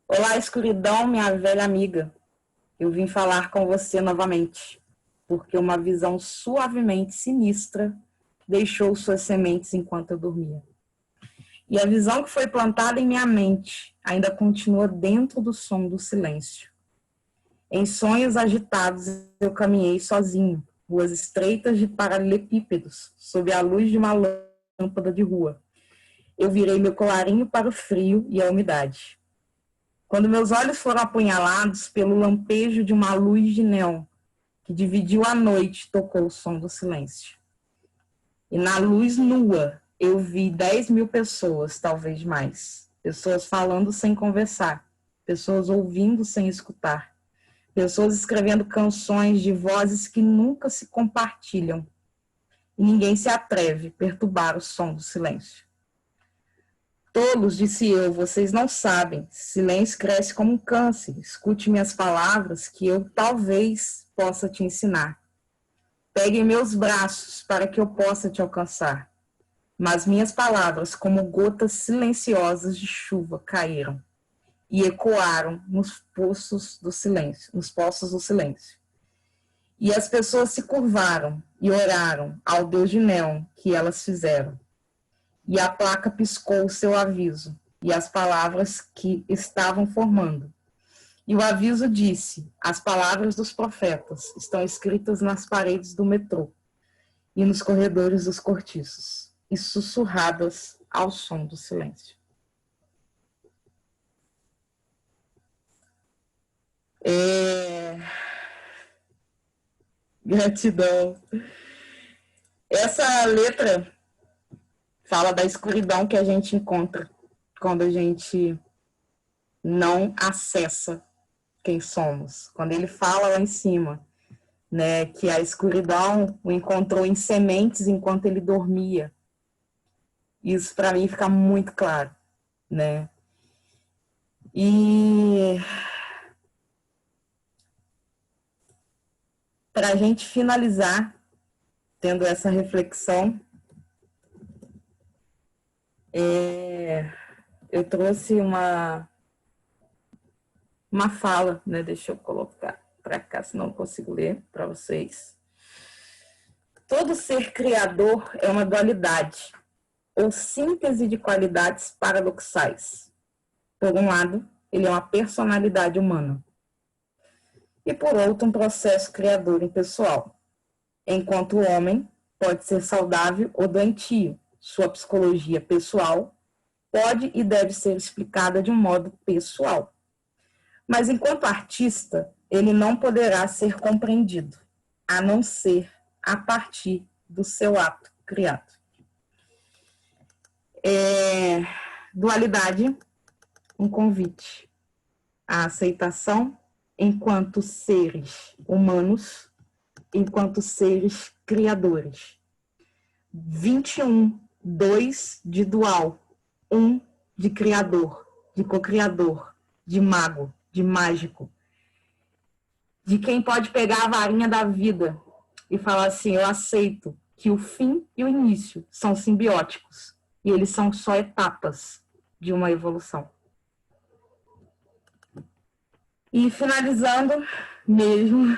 Olá, escuridão, minha velha amiga. Eu vim falar com você novamente, porque uma visão suavemente sinistra deixou suas sementes enquanto eu dormia. E a visão que foi plantada em minha mente ainda continua dentro do som do silêncio. Em sonhos agitados, eu caminhei sozinho, ruas estreitas de paralelepípedos, sob a luz de uma lâmpada de rua. Eu virei meu colarinho para o frio e a umidade. Quando meus olhos foram apunhalados pelo lampejo de uma luz de neon, que dividiu a noite, tocou o som do silêncio. E na luz nua, eu vi 10.000 pessoas, talvez mais. Pessoas falando sem conversar, pessoas ouvindo sem escutar, pessoas escrevendo canções de vozes que nunca se compartilham. E ninguém se atreve a perturbar o som do silêncio. Tolos, disse eu, vocês não sabem. Silêncio cresce como um câncer. Escute minhas palavras que eu talvez possa te ensinar. Pegue meus braços para que eu possa te alcançar. Mas minhas palavras, como gotas silenciosas de chuva, caíram e ecoaram nos poços do silêncio. E as pessoas se curvaram e oraram ao Deus de neon que elas fizeram. E a placa piscou o seu aviso e as palavras que estavam formando. E o aviso disse: as palavras dos profetas estão escritas nas paredes do metrô e nos corredores dos cortiços, e sussurradas ao som do silêncio. Gratidão. Essa letra fala da escuridão que a gente encontra quando a gente não acessa quem somos. Quando ele fala lá em cima, né, que a escuridão o encontrou em sementes enquanto ele dormia. Isso para mim fica muito claro, né? E para a gente finalizar, tendo essa reflexão, eu trouxe uma fala, né? Deixa eu colocar para cá, senão não consigo ler para vocês. Todo ser criador é uma dualidade, ou síntese de qualidades paradoxais. Por um lado, ele é uma personalidade humana. E por outro, um processo criador impessoal. Enquanto o homem pode ser saudável ou doentio, sua psicologia pessoal pode e deve ser explicada de um modo pessoal. Mas enquanto artista, ele não poderá ser compreendido, a não ser a partir do seu ato criado. Dualidade, um convite à aceitação enquanto seres humanos, enquanto seres criadores. 21, 2 de dual, 1 de criador, de co-criador, de mago, de mágico, de quem pode pegar a varinha da vida e falar assim: eu aceito que o fim e o início são simbióticos e eles são só etapas de uma evolução. E finalizando mesmo,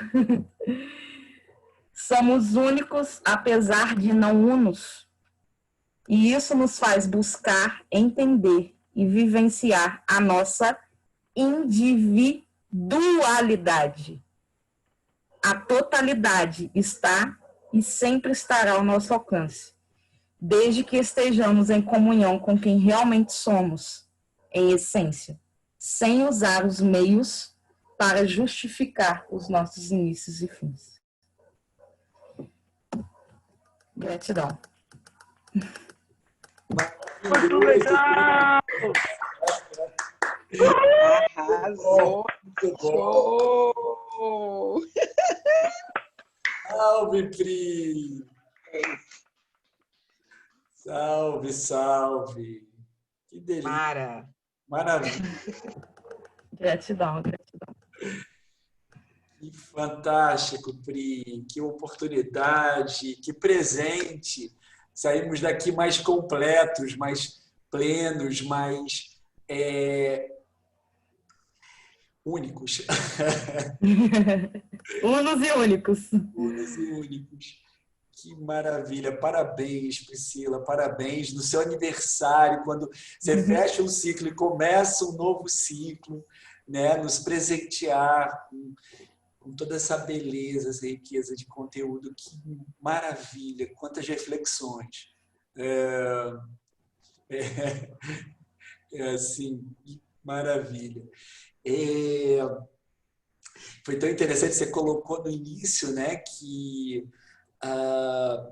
somos únicos apesar de não unos, e isso nos faz buscar, entender e vivenciar a nossa individualidade. A totalidade está e sempre estará ao nosso alcance, desde que estejamos em comunhão com quem realmente somos, em essência, sem usar os meios para justificar os nossos inícios e fins. Gratidão. Muito legal! Arrasou! Show! Salve, Pri! Salve, salve! Que delícia. Mara. Maravilha. Gratidão, gratidão. Que fantástico, Pri. Que oportunidade, que presente. Saímos daqui mais completos, mais plenos, mais únicos. Unos e únicos. Únicos e únicos. Que maravilha. Parabéns, Priscila. Parabéns no seu aniversário, quando você fecha um ciclo e começa um novo ciclo, né? Nos presentear com toda essa beleza, essa riqueza de conteúdo. Que maravilha. Quantas reflexões. Assim, que maravilha. Foi tão interessante, você colocou no início, né, que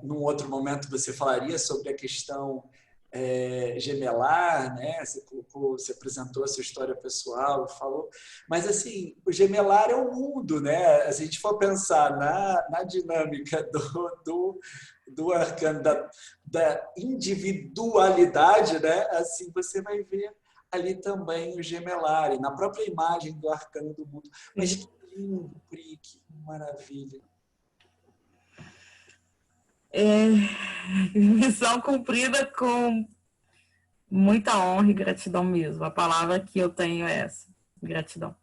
num outro momento você falaria sobre a questão gemelar, né? Você apresentou a sua história pessoal, falou, mas assim, o gemelar é o mundo, né? Se a gente for pensar na dinâmica do arcano da individualidade, né? Assim, você vai ver ali também o gemelar, e na própria imagem do arcano do mundo. Mas que lindo, Pri, que maravilha. Missão cumprida com muita honra e gratidão mesmo. A palavra que eu tenho é essa, gratidão.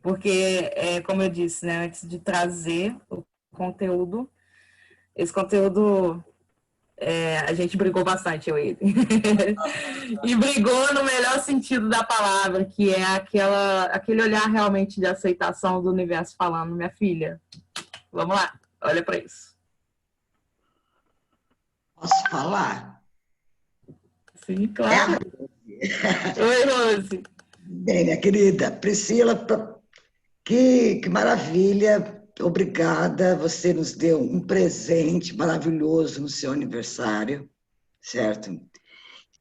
Porque, como eu disse, né, antes de trazer o conteúdo, esse conteúdo, a gente brigou bastante, eu e ele. E brigou no melhor sentido da palavra, que é aquele olhar realmente de aceitação do universo falando, minha filha, vamos lá, olha para isso. Posso falar? Sim, claro. Oi, Rose. Bem, minha querida Priscila, que maravilha. Obrigada. Você nos deu um presente maravilhoso no seu aniversário, certo?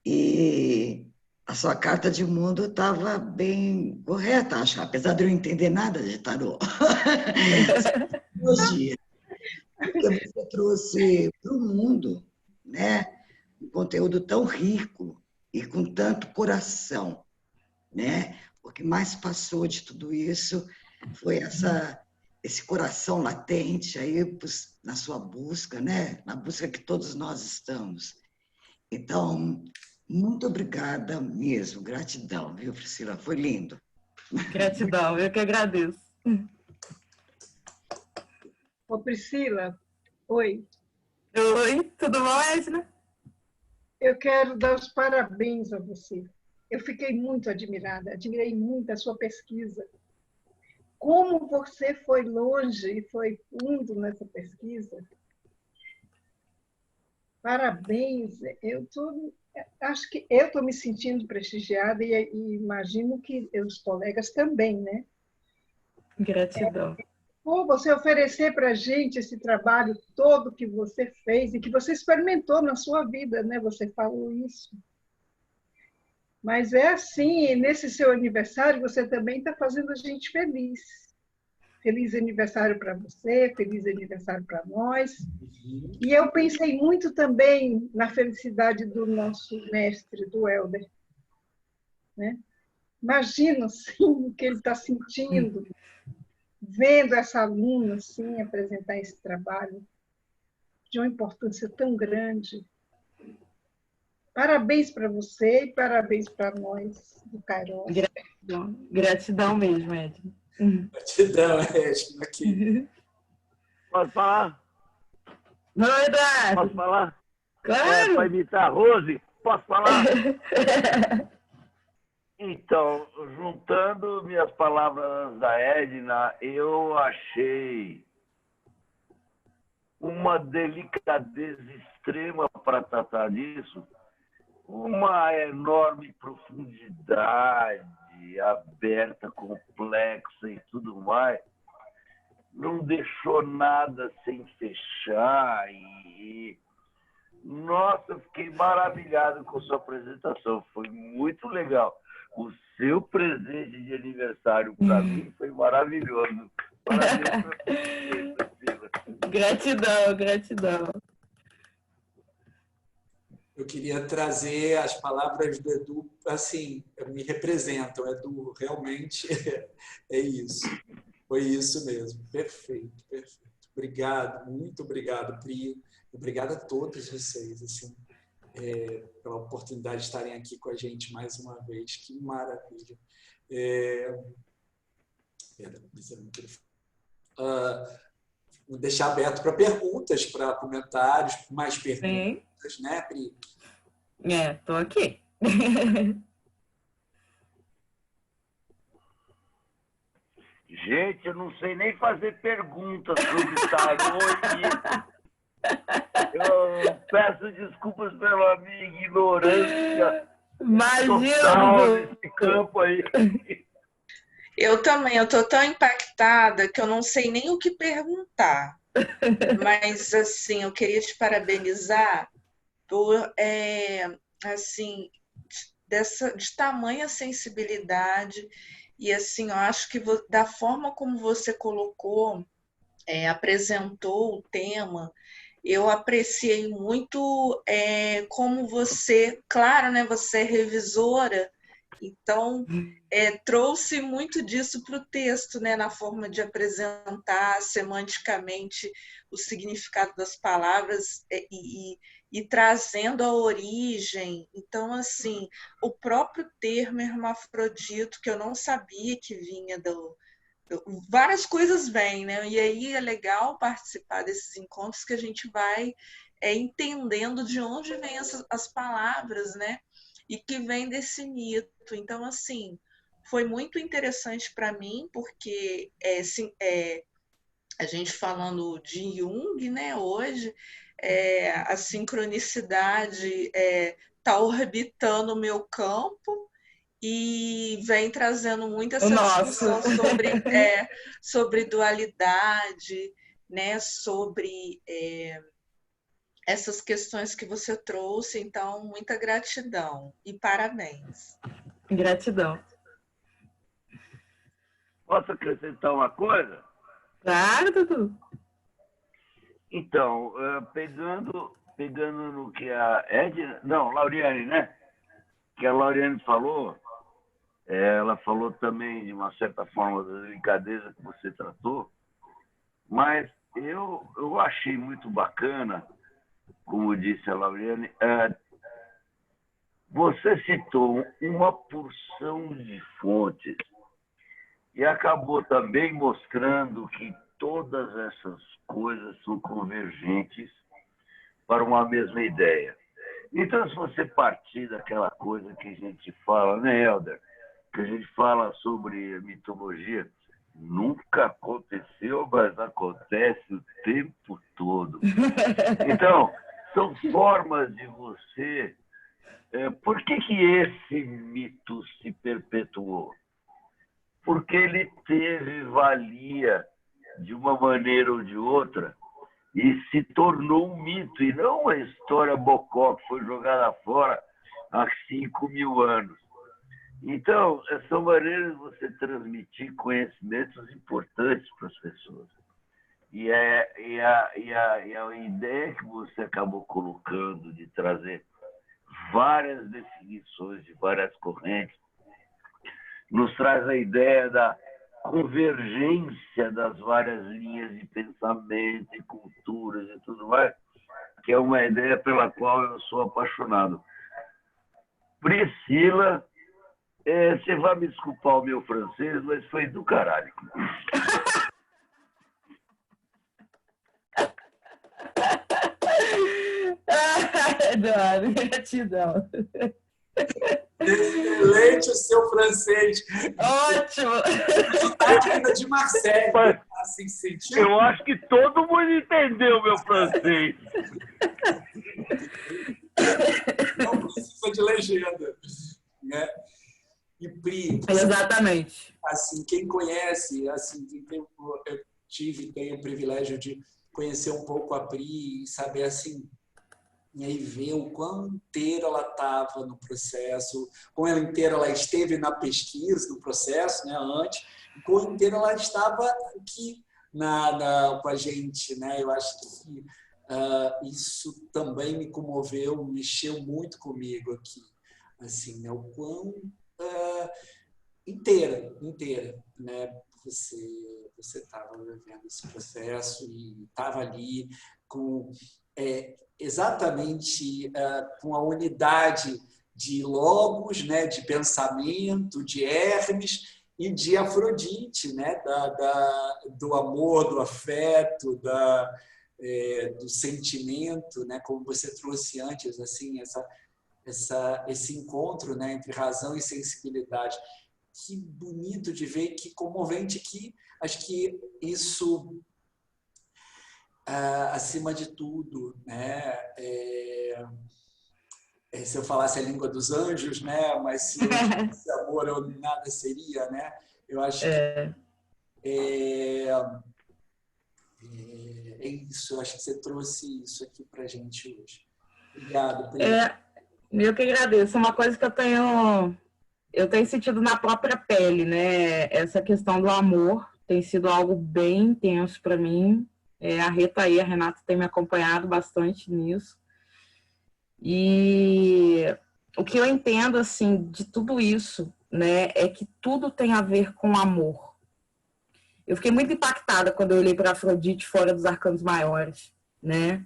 E a sua carta de mundo estava bem correta, acho, apesar de eu não entender nada de tarô. Porque você trouxe para o mundo, né, um conteúdo tão rico e com tanto coração, né? O que mais passou de tudo isso foi esse coração latente aí na sua busca, né? Na busca que todos nós estamos. Então, muito obrigada mesmo, gratidão, viu, Priscila? Foi lindo. Gratidão, eu que agradeço. Ô, Priscila, oi. Oi, tudo bom, Edna? Eu quero dar os parabéns a você. Eu fiquei muito admirada, admirei muito a sua pesquisa. Como você foi longe e foi fundo nessa pesquisa. Parabéns. Acho que eu estou me sentindo prestigiada e imagino que os colegas também, né? Gratidão. Por você oferecer para a gente esse trabalho todo que você fez e que você experimentou na sua vida, né? Você falou isso. Mas é assim, nesse seu aniversário, você também está fazendo a gente feliz. Feliz aniversário para você, feliz aniversário para nós. E eu pensei muito também na felicidade do nosso mestre, do Helder. Né? Imagina assim, o que ele está sentindo, vendo essa aluna assim, apresentar esse trabalho de uma importância tão grande. Parabéns para você e parabéns para nós do Kairos. Gratidão, gratidão mesmo, Edna. Gratidão, Edna. Aqui. Posso falar? Oi, Eduardo. Posso falar? Claro. Para imitar a Rose? Posso falar? Então, juntando minhas palavras da Edna, eu achei uma delicadeza extrema para tratar disso, uma enorme profundidade, aberta, complexa e tudo mais. Não deixou nada sem fechar e nossa, eu fiquei maravilhado com sua apresentação, foi muito legal. O seu presente de aniversário para mim foi maravilhoso. Parabéns para você, Priscila. Gratidão, gratidão. eu queria trazer as palavras do Edu, assim, me representam. Edu, realmente é isso. Foi isso mesmo. Perfeito, perfeito. Obrigado, muito obrigado, Pri. Obrigado a todos vocês, assim, pela oportunidade de estarem aqui com a gente mais uma vez. Que maravilha. Vou deixar aberto para perguntas, para comentários, mais perguntas, Sim. né, Pri? Tô aqui. Gente, eu não sei nem fazer perguntas sobre tarô e isso. Eu peço desculpas pela minha ignorância total nesse campo aí. Eu também, eu tô tão impactada que eu não sei nem o que perguntar. Mas, assim, eu queria te parabenizar por, assim, de tamanha sensibilidade. E, assim, eu acho que da forma como você colocou, apresentou o tema, eu apreciei muito como você, claro, né, você é revisora, então trouxe muito disso para o texto, né, na forma de apresentar semanticamente o significado das palavras e trazendo a origem. Então, assim, o próprio termo hermafrodito, que eu não sabia que vinha várias coisas vêm, né? E aí é legal participar desses encontros que a gente vai entendendo de onde vêm as palavras, né? E que vem desse mito. Então, assim, foi muito interessante para mim, porque a gente falando de Jung, né, hoje, a sincronicidade está orbitando o meu campo, e vem trazendo muita essa discussão sobre dualidade, né? Sobre essas questões que você trouxe. Então, muita gratidão e parabéns. Gratidão. Posso acrescentar uma coisa? Claro, Dudu. Então, pegando no que a Lauriane, né? Que a Lauriane falou, ela falou também, de uma certa forma, da delicadeza que você tratou, mas eu achei muito bacana, como disse a Lauriane, você citou uma porção de fontes e acabou também mostrando que todas essas coisas são convergentes para uma mesma ideia. Então, se você partir daquela coisa que a gente fala, né, Helder? Que a gente fala sobre mitologia, nunca aconteceu, mas acontece o tempo todo. Então, são formas de você... por que esse mito se perpetuou? Porque ele teve valia de uma maneira ou de outra e se tornou um mito, e não uma história bocó que foi jogada fora há 5.000 anos. Então, são maneiras de você transmitir conhecimentos importantes para as pessoas. E a ideia que você acabou colocando de trazer várias definições de várias correntes nos traz a ideia da convergência das várias linhas de pensamento e culturas e tudo mais, que é uma ideia pela qual eu sou apaixonado. Priscila, você vai me desculpar o meu francês, mas foi do caralho. Eduardo, gratidão. Excelente o seu francês. Ótimo. Ainda de Marseille. Assim, sentido. Eu acho que todo mundo entendeu o meu francês. Não precisa de legenda, né? E Pri, exatamente. Assim, quem conhece, assim, tenho o privilégio de conhecer um pouco a Pri e saber assim, e aí ver o quão inteira ela estava no processo, quão inteira ela esteve na pesquisa, no processo, né, antes, e quão inteira ela estava aqui com a gente, né? Eu acho que isso também me comoveu, mexeu muito comigo aqui. Assim, né? O quão inteira, né? Você estava vivendo esse processo e estava ali com exatamente com a unidade de Logos, né? De pensamento, de Hermes e de Afrodite, né? Do amor, do afeto, do sentimento, né? Como você trouxe antes, assim, esse encontro, né? Entre razão e sensibilidade. Que bonito de ver, que comovente, que acho que isso, acima de tudo, né? Se eu falasse a língua dos anjos, né? Mas se eu tivesse amor, eu nada seria, né? Eu acho que é isso. Eu acho que você trouxe isso aqui para a gente hoje. Obrigado, Pri. Eu que agradeço. Uma coisa que eu tenho sentido na própria pele, né? Essa questão do amor tem sido algo bem intenso para mim. A Rita e a Renata têm me acompanhado bastante nisso. E o que eu entendo, assim, de tudo isso, né, é que tudo tem a ver com amor. Eu fiquei muito impactada quando eu olhei para Afrodite fora dos arcanos maiores, né?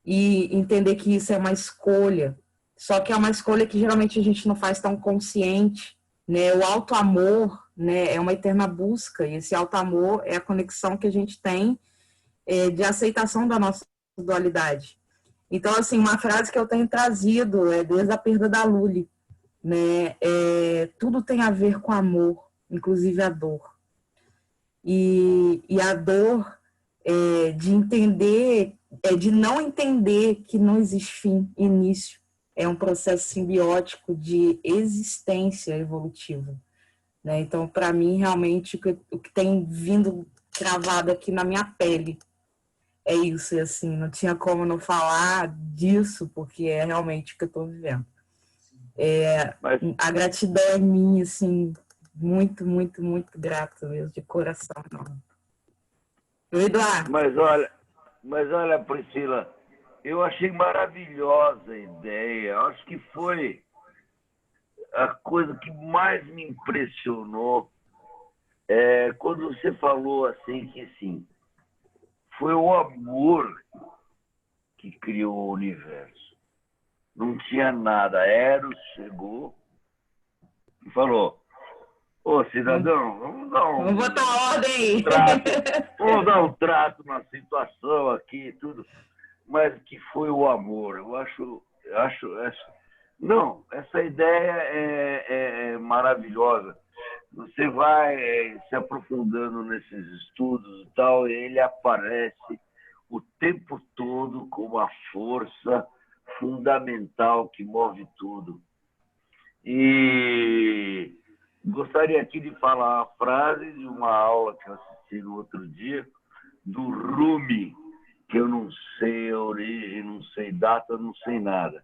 E entender que isso é uma escolha. Só que é uma escolha que geralmente a gente não faz tão consciente, né? O auto-amor, né, é uma eterna busca, e esse auto-amor é a conexão que a gente tem de aceitação da nossa dualidade. Então, assim, uma frase que eu tenho trazido desde a perda da Luli, né? Tudo tem a ver com amor, inclusive a dor. E a dor de entender, de não entender que não existe fim, início. É um processo simbiótico de existência evolutiva, né? Então, para mim, realmente, o que tem vindo cravado aqui na minha pele é isso. E assim, não tinha como não falar disso, porque é realmente o que eu estou vivendo. A gratidão é minha, assim, muito, muito, muito grata mesmo, de coração. Eduardo. Mas olha, Priscila, eu achei maravilhosa a ideia. Acho que foi a coisa que mais me impressionou quando você falou assim que sim, foi o amor que criou o universo. Não tinha nada. Eros chegou e falou: ô, cidadão, vamos botar ordem aí. Vamos dar um trato na situação aqui e tudo. Mas que foi o amor. Eu acho não, essa ideia é maravilhosa. Você vai se aprofundando nesses estudos e tal, e ele aparece o tempo todo como a força fundamental que move tudo. E gostaria aqui de falar a frase de uma aula que eu assisti no outro dia, do Rumi, que eu não sei a origem, não sei data, não sei nada.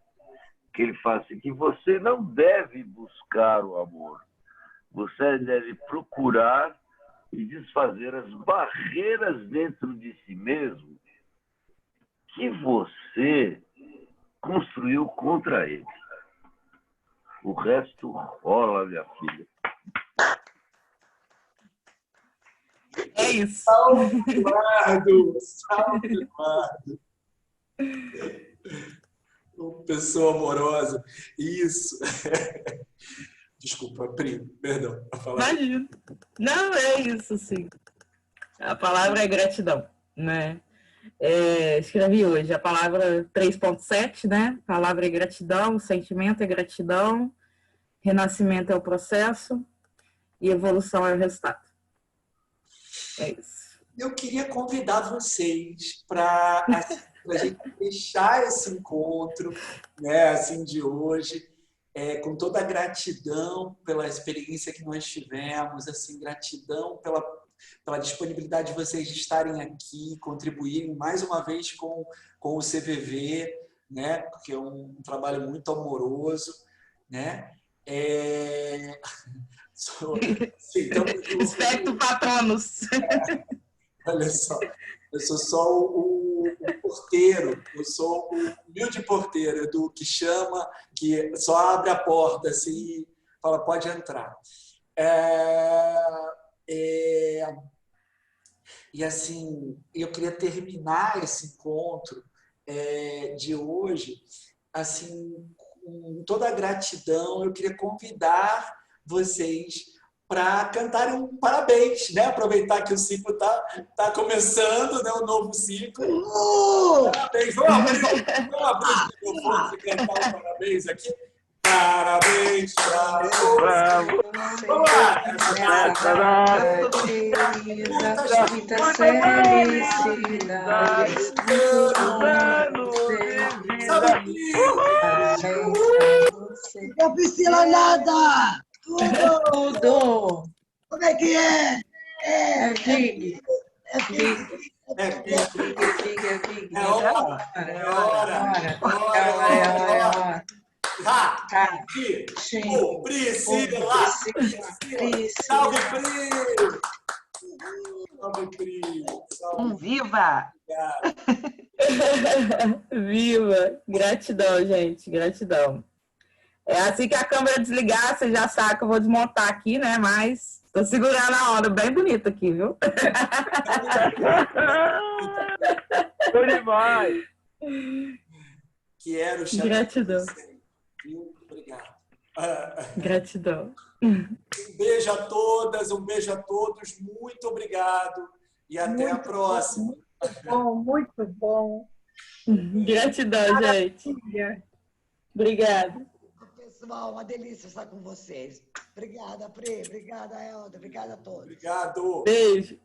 Que ele fala assim, que você não deve buscar o amor. Você deve procurar e desfazer as barreiras dentro de si mesmo que você construiu contra ele. O resto rola, minha filha. É isso. Salve, Eduardo! Salve, Eduardo! Pessoa amorosa. Isso. Desculpa, Pri, perdão. Imagina. Não, é isso, sim. A palavra é gratidão, né? Escrevi hoje a palavra 3.7, né? A palavra é gratidão, o sentimento é gratidão, renascimento é o processo e evolução é o resultado. É isso. Eu queria convidar vocês para a gente fechar esse encontro, né, assim, de hoje, com toda a gratidão pela experiência que nós tivemos, assim, gratidão pela disponibilidade de vocês de estarem aqui, contribuírem mais uma vez com o CVV, né, porque é um trabalho muito amoroso, né? Espectro patronos. Olha só, eu sou só o porteiro, eu sou o humilde porteiro, do que chama, que só abre a porta assim e fala, pode entrar. E assim, eu queria terminar esse encontro de hoje, assim, com toda a gratidão. Eu queria convidar vocês para cantarem um parabéns, né? Aproveitar que o ciclo tá começando, né? O novo ciclo. Parabéns. Vamos abrir os microfones e cantar um parabéns aqui. Parabéns para você. Vamos lá! Muitas felicidades. A Priscila nada! Tudo. Como é que é? É Big. É Big. É hora. Aqui, Priscila! Salve, Pri! Salve, Pri! Viva! Viva! Gratidão, gente, gratidão. É assim que a câmera desligar, você já sabe que eu vou desmontar aqui, né? Mas tô segurando a onda bem bonita aqui, viu? Foi demais! Quero chamar. Gratidão. Obrigado. Gratidão. Um beijo a todas, um beijo a todos. Muito obrigado e até a próxima. Muito bom. Gratidão, gente. Obrigada. Pessoal, uma delícia estar com vocês. Obrigada, Pri. Obrigada, Elda. Obrigada a todos. Obrigado. Beijo.